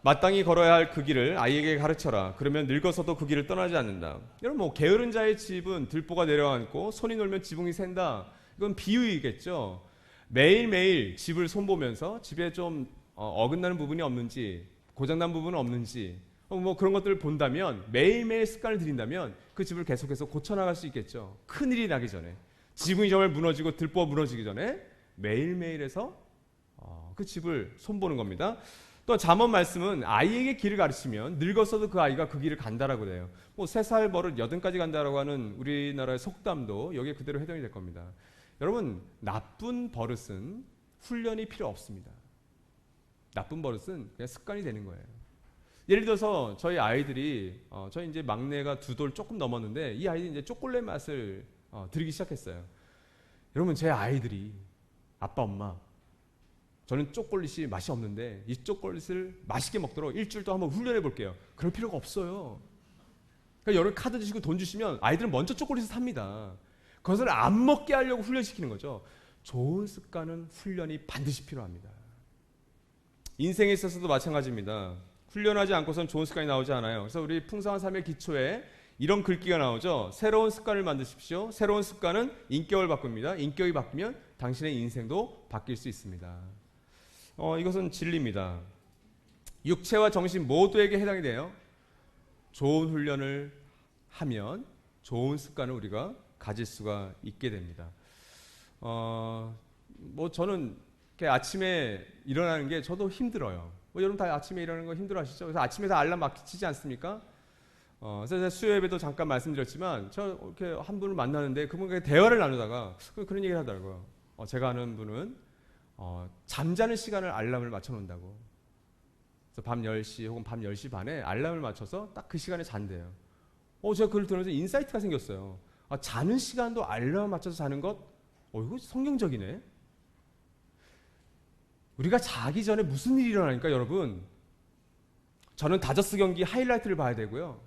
마땅히 걸어야 할 그 길을 아이에게 가르쳐라. 그러면 늙어서도 그 길을 떠나지 않는다. 여러분 게으른 자의 집은 들보가 내려앉고 손이 놀면 지붕이 샌다. 이건 비유이겠죠. 매일매일 집을 손보면서 집에 좀 어긋나는 부분이 없는지 고장난 부분은 없는지 그런 것들을 본다면 매일매일 습관을 들인다면 그 집을 계속해서 고쳐나갈 수 있겠죠. 큰일이 나기 전에 지붕이 정말 무너지고 들보가 무너지기 전에 매일매일에서 그 집을 손보는 겁니다. 또 잠언 말씀은 아이에게 길을 가르치면 늙었어도 그 아이가 그 길을 간다라고 돼요. 3살 버릇 80까지 간다라고 하는 우리나라의 속담도 여기에 그대로 해당이 될 겁니다. 여러분 나쁜 버릇은 훈련이 필요 없습니다. 나쁜 버릇은 그냥 습관이 되는 거예요. 예를 들어서 저희 아이들이 저희 이제 막내가 2돌 조금 넘었는데 이 아이들이 이제 초콜릿 맛을 들이기 시작했어요. 여러분 제 아이들이 아빠 엄마 저는 초콜릿이 맛이 없는데 이 초콜릿을 맛있게 먹도록 일주일 동안 한번 훈련해 볼게요. 그럴 필요가 없어요. 그러니까 여러분 카드 주시고 돈 주시면 아이들은 먼저 초콜릿을 삽니다. 그것을 안 먹게 하려고 훈련시키는 거죠. 좋은 습관은 훈련이 반드시 필요합니다. 인생에 있어서도 마찬가지입니다. 훈련하지 않고선 좋은 습관이 나오지 않아요. 그래서 우리 풍성한 삶의 기초에 이런 글귀가 나오죠. 새로운 습관을 만드십시오. 새로운 습관은 인격을 바꿉니다. 인격이 바뀌면 당신의 인생도 바뀔 수 있습니다. 이것은 진리입니다. 육체와 정신 모두에게 해당이 돼요. 좋은 훈련을 하면 좋은 습관을 우리가 가질 수가 있게 됩니다. 저는 아침에 일어나는 게 저도 힘들어요. 여러분 다 아침에 일어나는 거 힘들어하시죠? 그래서 아침에 다 알람 맞히지 않습니까? 그래서 제가 수요 예배도 잠깐 말씀드렸지만 저 이렇게 한 분을 만나는데 그분과 대화를 나누다가 그런 얘기를 하더라고요. 제가 아는 분은 잠자는 시간을 알람을 맞춰놓는다고. 그래서 밤 10시 혹은 밤 10시 반에 알람을 맞춰서 딱 그 시간에 잔대요. 제가 그걸 들으면서 인사이트가 생겼어요. 자는 시간도 알람 맞춰서 자는 것? 이거 성경적이네. 우리가 자기 전에 무슨 일이 일어나니까 여러분, 저는 다저스 경기 하이라이트를 봐야 되고요.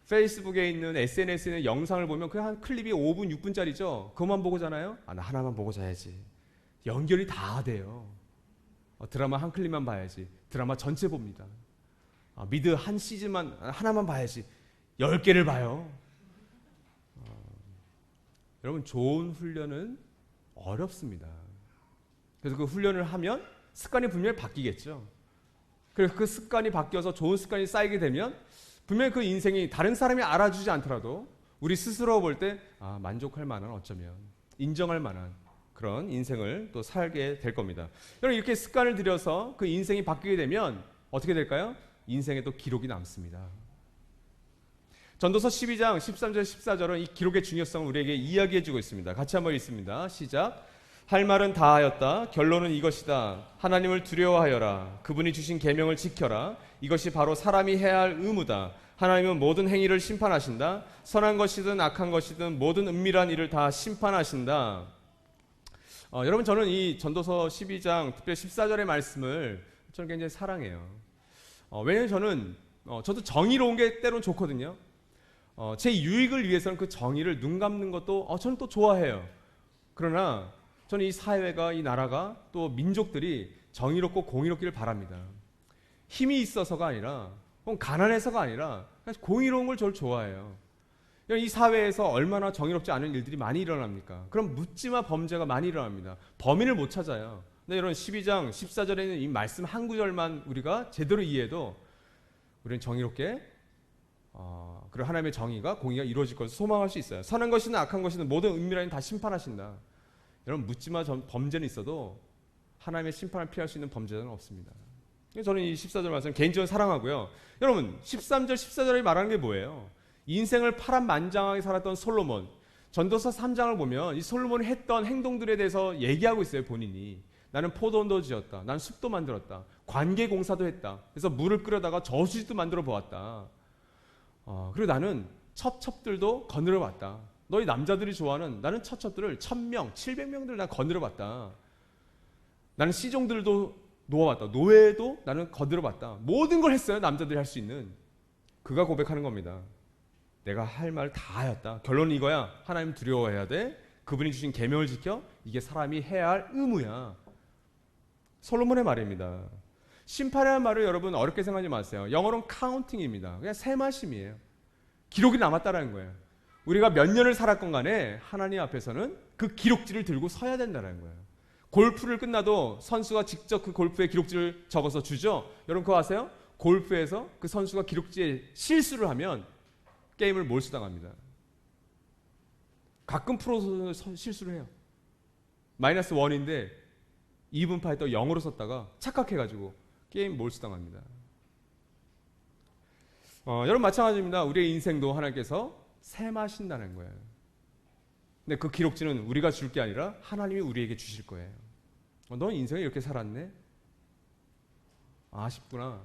페이스북에 있는 SNS에 있는 영상을 보면 그 한 클립이 5분, 6분짜리죠. 그것만 보고 자나요? 나 하나만 보고 자야지. 연결이 다 돼요. 드라마 한 클립만 봐야지. 드라마 전체 봅니다. 미드 한 시즌만 하나만 봐야지. 10개를 봐요. 여러분 좋은 훈련은 어렵습니다. 그래서 그 훈련을 하면 습관이 분명히 바뀌겠죠. 그래서 그 습관이 바뀌어서 좋은 습관이 쌓이게 되면 분명히 그 인생이 다른 사람이 알아주지 않더라도 우리 스스로 볼 때 만족할 만한, 어쩌면 인정할 만한 그런 인생을 또 살게 될 겁니다. 여러분 이렇게 습관을 들여서 그 인생이 바뀌게 되면 어떻게 될까요? 인생에 또 기록이 남습니다. 전도서 12장 13절 14절은 이 기록의 중요성을 우리에게 이야기해주고 있습니다. 같이 한번 읽습니다. 시작. 할 말은 다 하였다. 결론은 이것이다. 하나님을 두려워하여라. 그분이 주신 계명을 지켜라. 이것이 바로 사람이 해야 할 의무다. 하나님은 모든 행위를 심판하신다. 선한 것이든 악한 것이든 모든 은밀한 일을 다 심판하신다. 여러분 저는 이 전도서 12장 특별히 14절의 말씀을 저는 굉장히 사랑해요. 왜냐하면 저도 정의로운 게 때론 좋거든요. 제 유익을 위해서는 그 정의를 눈 감는 것도 저는 또 좋아해요. 그러나 저는 이 사회가, 이 나라가, 또 민족들이 정의롭고 공의롭기를 바랍니다. 힘이 있어서가 아니라 혹은 가난해서가 아니라 그냥 공의로운 걸 저를 좋아해요. 이 사회에서 얼마나 정의롭지 않은 일들이 많이 일어납니까? 그럼 묻지마 범죄가 많이 일어납니다. 범인을 못 찾아요. 근데 이런 12장 14절에 있는 이 말씀 한 구절만 우리가 제대로 이해해도 우리는 정의롭게 그리고 하나님의 정의가, 공의가 이루어질 것을 소망할 수 있어요. 선한 것이든 악한 것이든 모든 은밀한 일 다 심판하신다. 여러분 묻지마 범죄는 있어도 하나님의 심판을 피할 수 있는 범죄는 없습니다. 저는 이 14절 말씀 개인적으로 사랑하고요. 여러분 13절 14절이 말하는 게 뭐예요? 인생을 파란만장하게 살았던 솔로몬, 전도서 3장을 보면 이 솔로몬이 했던 행동들에 대해서 얘기하고 있어요. 본인이 나는 포도원도 지었다, 난 숲도 만들었다, 관계 공사도 했다, 그래서 물을 끓여다가 저수지도 만들어 보았다, 그리고 나는 첩첩들도 거느려 봤다. 너희 남자들이 좋아하는 나는 첩첩들을 1000명 700명들 난 거느려 봤다. 나는 시종들도 놓아봤다. 노예도 나는 거느려 봤다. 모든 걸 했어요. 남자들이 할 수 있는. 그가 고백하는 겁니다. 내가 할 말 다 하였다. 결론은 이거야. 하나님 두려워해야 돼. 그분이 주신 계명을 지켜. 이게 사람이 해야 할 의무야. 솔로몬의 말입니다. 심판이라는 말을 여러분 어렵게 생각하지 마세요. 영어로는 카운팅입니다. 그냥 세마심이에요. 기록이 남았다라는 거예요. 우리가 몇 년을 살았건 간에 하나님 앞에서는 그 기록지를 들고 서야 된다는 거예요. 골프를 끝나도 선수가 직접 그 골프의 기록지를 적어서 주죠. 여러분 그거 아세요? 골프에서 그 선수가 기록지에 실수를 하면 게임을 몰수당합니다. 가끔 프로 선수 실수를 해요. 마이너스 1인데 2분파에 또 0으로 썼다가 착각해가지고 게임 몰수당합니다. 여러분 마찬가지입니다. 우리의 인생도 하나님께서 세마신다는 거예요. 근데 그 기록지는 우리가 줄 게 아니라 하나님이 우리에게 주실 거예요. 너 인생을 이렇게 살았네? 아쉽구나.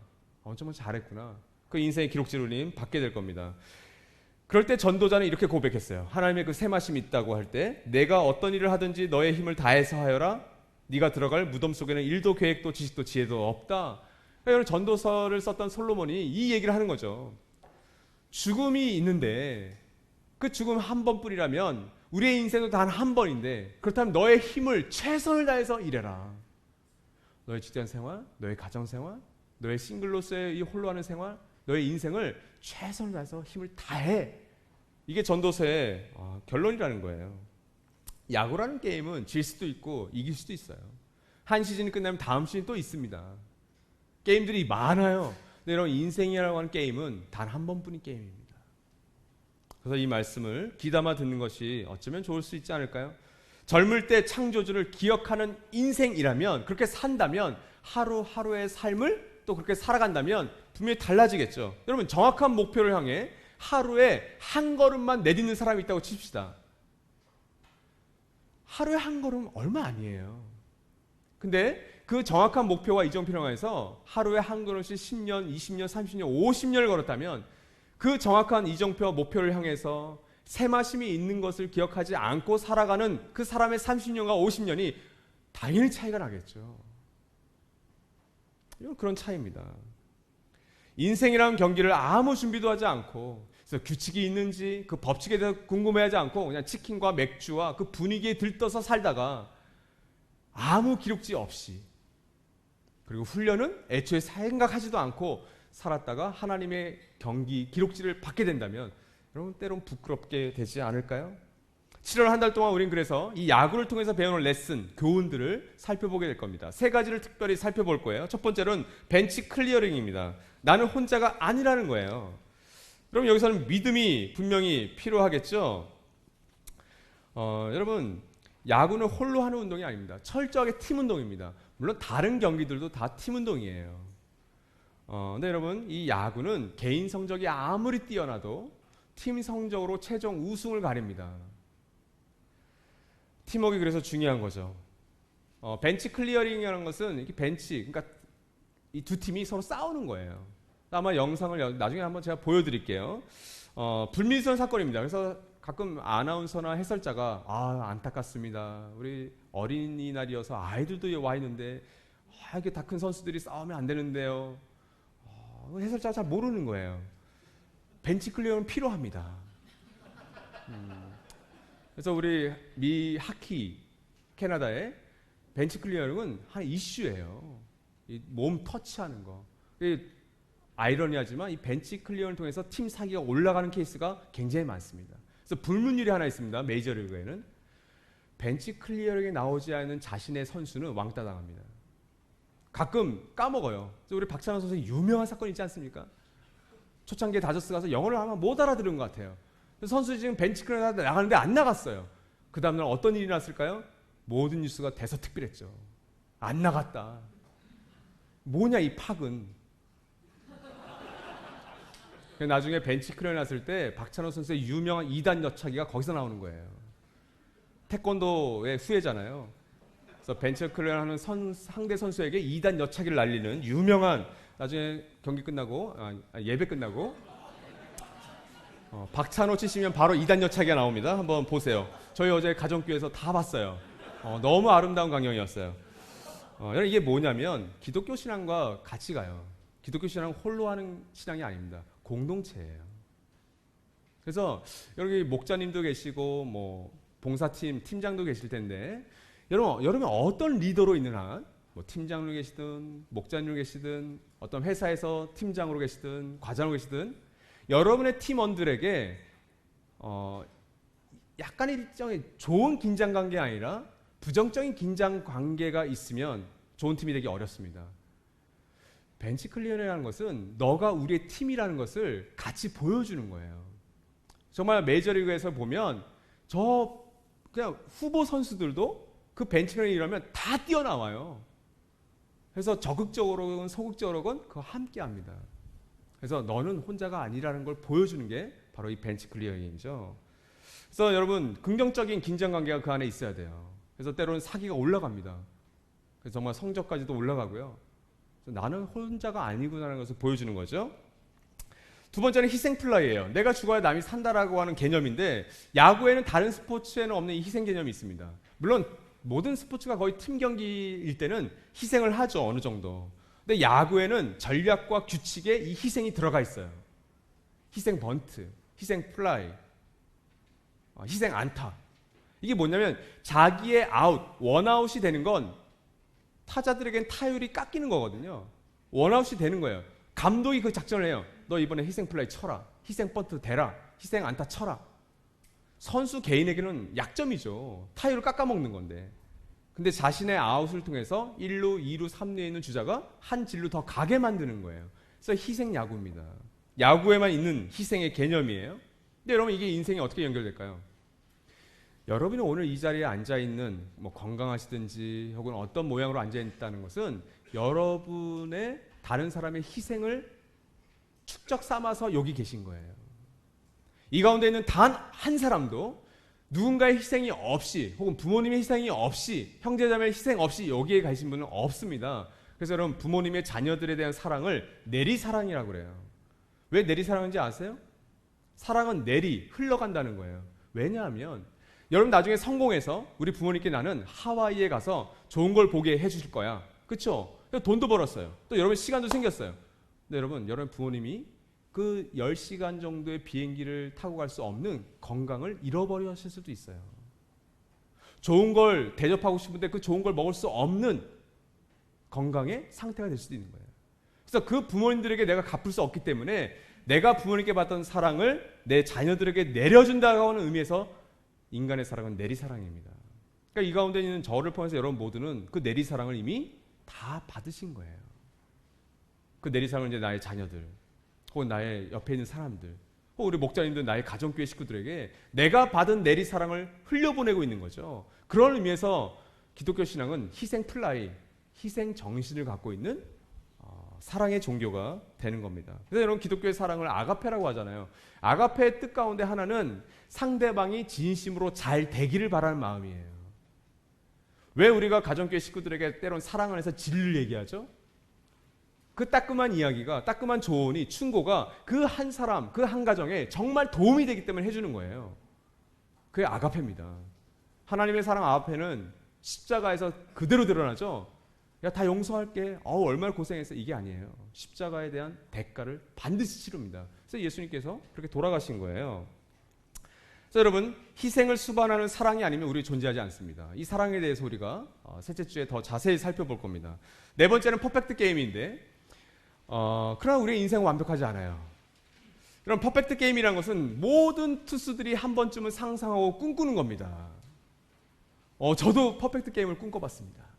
정말 잘했구나. 그 인생의 기록지를 우리는 받게 될 겁니다. 그럴 때 전도자는 이렇게 고백했어요. 하나님의 그 세마심이 있다고 할 때 내가 어떤 일을 하든지 너의 힘을 다해서 하여라. 네가 들어갈 무덤 속에는 일도 계획도 지식도 지혜도 없다. 그러니까 전도서를 썼던 솔로몬이 이 얘기를 하는 거죠. 죽음이 있는데 그 죽음 한 번뿐이라면 우리의 인생도 단 한 번인데, 그렇다면 너의 힘을 최선을 다해서 일해라. 너의 직장 생활, 너의 가정 생활, 너의 싱글로서의 이 홀로 하는 생활, 너의 인생을 최선을 다해서 힘을 다해. 이게 전도서의 결론이라는 거예요. 야구라는 게임은 질 수도 있고 이길 수도 있어요. 한 시즌이 끝나면 다음 시즌이 또 있습니다. 게임들이 많아요. 근데 여러분, 인생이라고 하는 게임은 단 한 번뿐인 게임입니다. 그래서 이 말씀을 귀담아 듣는 것이 어쩌면 좋을 수 있지 않을까요? 젊을 때 창조주를 기억하는 인생이라면, 그렇게 산다면, 하루하루의 삶을 또 그렇게 살아간다면 분명히 달라지겠죠. 여러분, 정확한 목표를 향해 하루에 한 걸음만 내딛는 사람이 있다고 칩시다. 하루에 한 걸음 얼마 아니에요. 근데 그 정확한 목표와 이정표를 향해서 하루에 한 걸음씩 10년, 20년, 30년, 50년을 걸었다면, 그 정확한 이정표와 목표를 향해서 새마심이 있는 것을 기억하지 않고 살아가는 그 사람의 30년과 50년이 당연히 차이가 나겠죠. 이건 그런 차이입니다. 인생이라는 경기를 아무 준비도 하지 않고, 그래서 규칙이 있는지 그 법칙에 대해서 궁금해하지 않고 그냥 치킨과 맥주와 그 분위기에 들떠서 살다가 아무 기록지 없이, 그리고 훈련은 애초에 생각하지도 않고 살았다가 하나님의 경기 기록지를 받게 된다면 여러분, 때론 부끄럽게 되지 않을까요? 7월 한 달 동안 우린 그래서 이 야구를 통해서 배우는 레슨, 교훈들을 살펴보게 될 겁니다. 세 가지를 특별히 살펴볼 거예요. 첫 번째는 벤치 클리어링입니다. 나는 혼자가 아니라는 거예요. 그럼 여기서는 믿음이 분명히 필요하겠죠. 여러분, 야구는 홀로 하는 운동이 아닙니다. 철저하게 팀 운동입니다. 물론 다른 경기들도 다 팀 운동이에요. 근데 여러분, 이 야구는 개인 성적이 아무리 뛰어나도 팀 성적으로 최종 우승을 가립니다. 팀워크가 그래서 중요한 거죠. 벤치 클리어링이라는 것은 이렇게 벤치, 그러니까 이 두 팀이 서로 싸우는 거예요. 아마 영상을 나중에 한번 제가 보여드릴게요. 불미스러운 사건입니다. 그래서 가끔 아나운서나 해설자가 안타깝습니다. 우리 어린이날이어서 아이들도 와 있는데 이렇게 다 큰 선수들이 싸우면 안 되는데요. 해설자가 잘 모르는 거예요. 벤치 클리어는 필요합니다. 그래서 우리 미 하키 캐나다의 벤치 클리어링은 한 이슈예요. 이 몸 터치하는 거. 아이러니하지만 이 벤치 클리어를 통해서 팀 사기가 올라가는 케이스가 굉장히 많습니다. 그래서 불문율이 하나 있습니다. 메이저리그에는 벤치 클리어링에 나오지 않는 자신의 선수는 왕따 당합니다. 가끔 까먹어요. 우리 박찬호 선수의 유명한 사건이 있지 않습니까? 초창기에 다저스 가서 영어를 아마 못 알아들은 것 같아요. 선수 지금 벤치 클리어 나가는데 안 나갔어요. 그 다음날 어떤 일이 났을까요? 모든 뉴스가 대서특필했죠. 안 나갔다. 뭐냐 이 팍은. 나중에 벤치 클리어 났을 때 박찬호 선수의 유명한 2단 여차기가 거기서 나오는 거예요. 태권도의 후예잖아요. 그래서 벤치 클리어 하는 상대 선수에게 2단 여차기를 날리는 유명한, 나중에 경기 끝나고 예배 끝나고 박찬호 치시면 바로 2단 여차기가 나옵니다. 한번 보세요. 저희 어제 가정교회에서 다 봤어요. 너무 아름다운 강연이었어요. 여러분, 이게 뭐냐면 기독교 신앙과 같이 가요. 기독교 신앙은 홀로 하는 신앙이 아닙니다. 공동체예요. 그래서 여기 목자님도 계시고 뭐 봉사팀 팀장도 계실 텐데, 여러분 어떤 리더로 있는 한, 뭐 팀장으로 계시든 목자님으로 계시든 어떤 회사에서 팀장으로 계시든 과장으로 계시든 여러분의 팀원들에게 약간의 일정의 좋은 긴장 관계가 아니라 부정적인 긴장 관계가 있으면 좋은 팀이 되기 어렵습니다. 벤치 클리어라는 것은 너가 우리의 팀이라는 것을 같이 보여주는 거예요. 정말 메이저리그에서 보면 그냥 후보 선수들도 그 벤치 클리어라면 다 뛰어나와요. 그래서 적극적으로건 소극적으로건 그거 함께 합니다. 그래서 너는 혼자가 아니라는 걸 보여주는 게 바로 이 벤치 클리어링이죠. 그래서 여러분, 긍정적인 긴장 관계가 그 안에 있어야 돼요. 그래서 때로는 사기가 올라갑니다. 그래서 정말 성적까지도 올라가고요. 나는 혼자가 아니구나라는 것을 보여주는 거죠. 두 번째는 희생 플라이예요. 내가 죽어야 남이 산다라고 하는 개념인데, 야구에는 다른 스포츠에는 없는 이 희생 개념이 있습니다. 물론 모든 스포츠가 거의 팀 경기일 때는 희생을 하죠, 어느 정도. 근데 야구에는 전략과 규칙에 이 희생이 들어가 있어요. 희생 번트, 희생 플라이, 희생 안타. 이게 뭐냐면 자기의 아웃, 원아웃이 되는 건 타자들에겐 타율이 깎이는 거거든요. 원아웃이 되는 거예요. 감독이 그 작전을 해요. 너 이번에 희생 플라이 쳐라. 희생 번트 대라. 희생 안타 쳐라. 선수 개인에게는 약점이죠. 타율을 깎아먹는 건데. 근데 자신의 아웃을 통해서 1루, 2루, 3루에 있는 주자가 한 진루 더 가게 만드는 거예요. 그래서 희생 야구입니다. 야구에만 있는 희생의 개념이에요. 근데 여러분 이게 인생에 어떻게 연결될까요? 여러분이 오늘 이 자리에 앉아있는 건강하시든지 혹은 어떤 모양으로 앉아있다는 것은 여러분의 다른 사람의 희생을 축적 삼아서 여기 계신 거예요. 이 가운데 있는 단 한 사람도 누군가의 희생이 없이 혹은 부모님의 희생이 없이 형제자매의 희생 없이 여기에 가신 분은 없습니다. 그래서 여러분 부모님의 자녀들에 대한 사랑을 내리사랑이라고 그래요. 왜 내리사랑인지 아세요? 사랑은 내리 흘러간다는 거예요. 왜냐하면 여러분 나중에 성공해서 우리 부모님께 나는 하와이에 가서 좋은 걸 보게 해주실 거야. 그렇죠? 돈도 벌었어요. 또 여러분 시간도 생겼어요. 근데 여러분 부모님이 그 10시간 정도의 비행기를 타고 갈 수 없는 건강을 잃어버리실 수도 있어요. 좋은 걸 대접하고 싶은데 그 좋은 걸 먹을 수 없는 건강의 상태가 될 수도 있는 거예요. 그래서 그 부모님들에게 내가 갚을 수 없기 때문에 내가 부모님께 받던 사랑을 내 자녀들에게 내려준다고 하는 의미에서 인간의 사랑은 내리사랑입니다. 그러니까 이 가운데 있는 저를 포함해서 여러분 모두는 그 내리사랑을 이미 다 받으신 거예요. 그 내리사랑을 이제 나의 자녀들 혹은 나의 옆에 있는 사람들 혹은 우리 목자님들 나의 가정교회 식구들에게 내가 받은 내리사랑을 흘려보내고 있는 거죠. 그런 의미에서 기독교 신앙은 희생 플라이, 희생 정신을 갖고 있는 사랑의 종교가 되는 겁니다. 그래서 여러분 기독교의 사랑을 아가페라고 하잖아요. 아가페의 뜻 가운데 하나는 상대방이 진심으로 잘 되기를 바라는 마음이에요. 왜 우리가 가정교회 식구들에게 때론 사랑 안에서 진리를 얘기하죠? 그 따끔한 이야기가, 따끔한 조언이, 충고가 그 한 사람, 그 한 가정에 정말 도움이 되기 때문에 해주는 거예요. 그게 아가페입니다. 하나님의 사랑 아가페는 십자가에서 그대로 드러나죠. 야, 다 용서할게. 얼마나 고생했어. 이게 아니에요. 십자가에 대한 대가를 반드시 치릅니다. 그래서 예수님께서 그렇게 돌아가신 거예요. 그래서 여러분, 희생을 수반하는 사랑이 아니면 우리 존재하지 않습니다. 이 사랑에 대해서 우리가 셋째 주에 더 자세히 살펴볼 겁니다. 네 번째는 퍼펙트 게임인데, 그러나 우리의 인생은 완벽하지 않아요. 그럼 퍼펙트 게임이라는 것은 모든 투수들이 한 번쯤은 상상하고 꿈꾸는 겁니다. 저도 퍼펙트 게임을 꿈꿔봤습니다.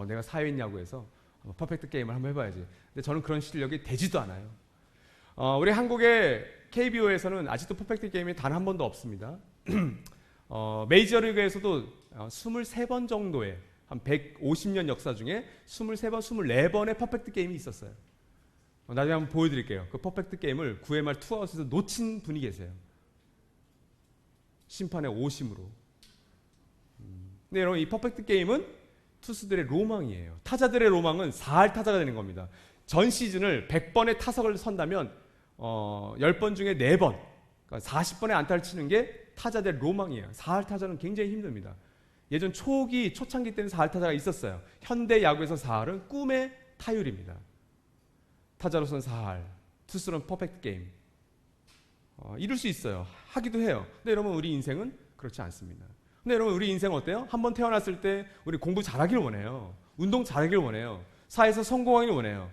내가 사회인 야구에서 퍼펙트 게임을 한번 해봐야지. 근데 저는 그런 실력이 되지도 않아요. 우리 한국의 KBO에서는 아직도 퍼펙트 게임이 단 한 번도 없습니다. 메이저리그에서도 23번 정도의 한 150년 역사 중에 23번, 24번의 퍼펙트 게임이 있었어요. 나중에 한번 보여드릴게요. 그 퍼펙트 게임을 9회 말 투아웃에서 놓친 분이 계세요. 심판의 오심으로. 근데 여러분 이 퍼펙트 게임은 투수들의 로망이에요. 타자들의 로망은 4할 타자가 되는 겁니다. 전 시즌을 100번의 타석을 선다면 10번 중에 4번, 그러니까 40번의 안타를 치는 게 타자들의 로망이에요. 4할 타자는 굉장히 힘듭니다. 예전 초창기 때는 4할 타자가 있었어요. 현대 야구에서 4할은 꿈의 타율입니다. 타자로서는 4할, 투수로는 퍼펙트 게임. 이룰 수 있어요. 하기도 해요. 근데 여러분 우리 인생은 그렇지 않습니다. 근데 여러분 우리 인생은 어때요? 한번 태어났을 때 우리 공부 잘하길 원해요. 운동 잘하길 원해요. 사회에서 성공하길 원해요.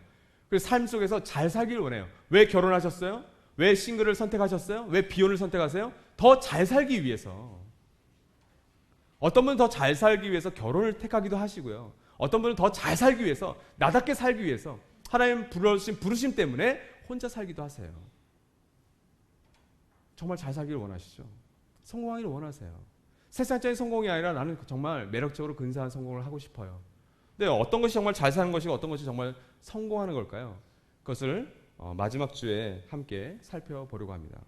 그리고 삶 속에서 잘 살길 원해요. 왜 결혼하셨어요? 왜 싱글을 선택하셨어요? 왜 비혼을 선택하세요? 더 잘 살기 위해서. 어떤 분은 더 잘 살기 위해서 결혼을 택하기도 하시고요. 어떤 분은 더 잘 살기 위해서, 나답게 살기 위해서 하나님 부르심 때문에 혼자 살기도 하세요. 정말 잘 살기를 원하시죠? 성공하기를 원하세요. 세상적인 성공이 아니라 나는 정말 매력적으로 근사한 성공을 하고 싶어요. 근데 어떤 것이 정말 잘 사는 것이고 어떤 것이 정말 성공하는 걸까요? 그것을 마지막 주에 함께 살펴보려고 합니다.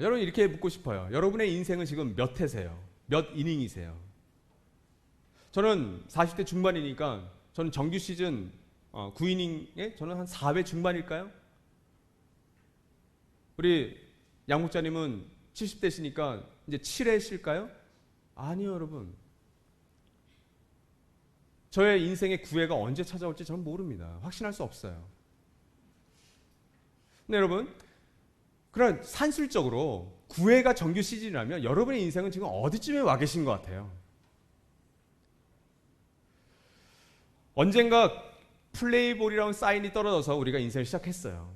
여러분 이렇게 묻고 싶어요. 여러분의 인생은 지금 몇 회세요? 몇 이닝이세요? 저는 40대 중반이니까 저는 정규 시즌 9이닝에 저는 한 4회 중반일까요? 우리 양 목자님은 70대시니까 이제 7회실까요? 아니요, 여러분. 저의 인생의 구애가 언제 찾아올지 저는 모릅니다. 확신할 수 없어요. 근데 여러분, 그런 산술적으로 구애가 정규 시즌이라면 여러분의 인생은 지금 어디쯤에 와 계신 것 같아요? 언젠가 플레이볼이라는 사인이 떨어져서 우리가 인생을 시작했어요.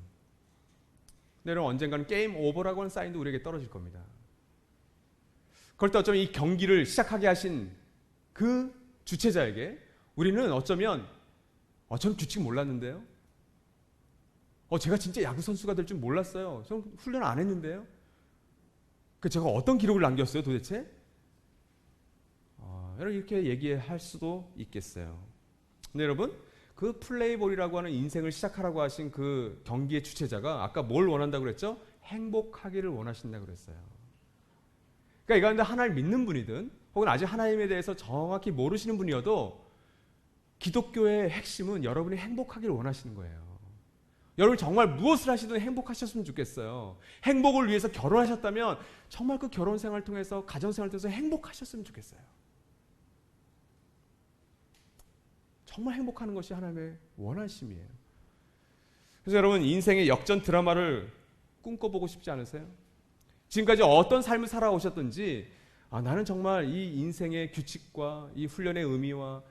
근데 여러분, 언젠가는 게임 오버라고 하는 사인도 우리에게 떨어질 겁니다. 그럴 때 어쩌면 이 경기를 시작하게 하신 그 주체자에게 우리는 어쩌면 저는 규칙 몰랐는데요. 제가 진짜 야구 선수가 될 줄 몰랐어요. 저는 훈련 안 했는데요. 제가 어떤 기록을 남겼어요, 도대체? 여러분, 이렇게 얘기할 수도 있겠어요. 근데 여러분, 그 플레이볼이라고 하는 인생을 시작하라고 하신 그 경기의 주체자가 아까 뭘 원한다고 그랬죠? 행복하기를 원하신다고 그랬어요. 그러니까 이 가운데 하나님을 믿는 분이든 혹은 아직 하나님에 대해서 정확히 모르시는 분이어도 기독교의 핵심은 여러분이 행복하기를 원하시는 거예요. 여러분이 정말 무엇을 하시든 행복하셨으면 좋겠어요. 행복을 위해서 결혼하셨다면 정말 그 결혼 생활을 통해서 가정 생활을 통해서 행복하셨으면 좋겠어요. 정말 행복하는 것이 하나님의 원하심이에요. 그래서 여러분, 인생의 역전 드라마를 꿈꿔보고 싶지 않으세요? 지금까지 어떤 삶을 살아오셨든지 나는 정말 이 인생의 규칙과 이 훈련의 의미와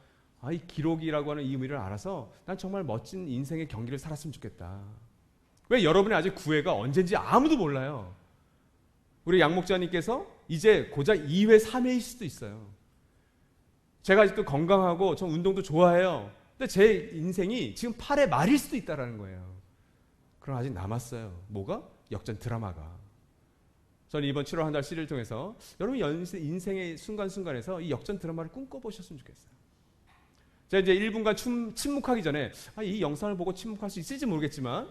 이 기록이라고 하는 이 의미를 알아서 난 정말 멋진 인생의 경기를 살았으면 좋겠다. 왜? 여러분의 아직 구애가 언젠지 아무도 몰라요. 우리 양 목자님께서 이제 고작 2회, 3회일 수도 있어요. 제가 아직도 건강하고 전 운동도 좋아해요. 근데 제 인생이 지금 8회 말일 수도 있다는 거예요. 그럼 아직 남았어요. 뭐가? 역전 드라마가. 저는 이번 7월 한 달 시리즈를 통해서 여러분 인생의 순간순간에서 이 역전 드라마를 꿈꿔보셨으면 좋겠어요. 제가 이제 1분간 침묵하기 전에 이 영상을 보고 침묵할 수 있을지 모르겠지만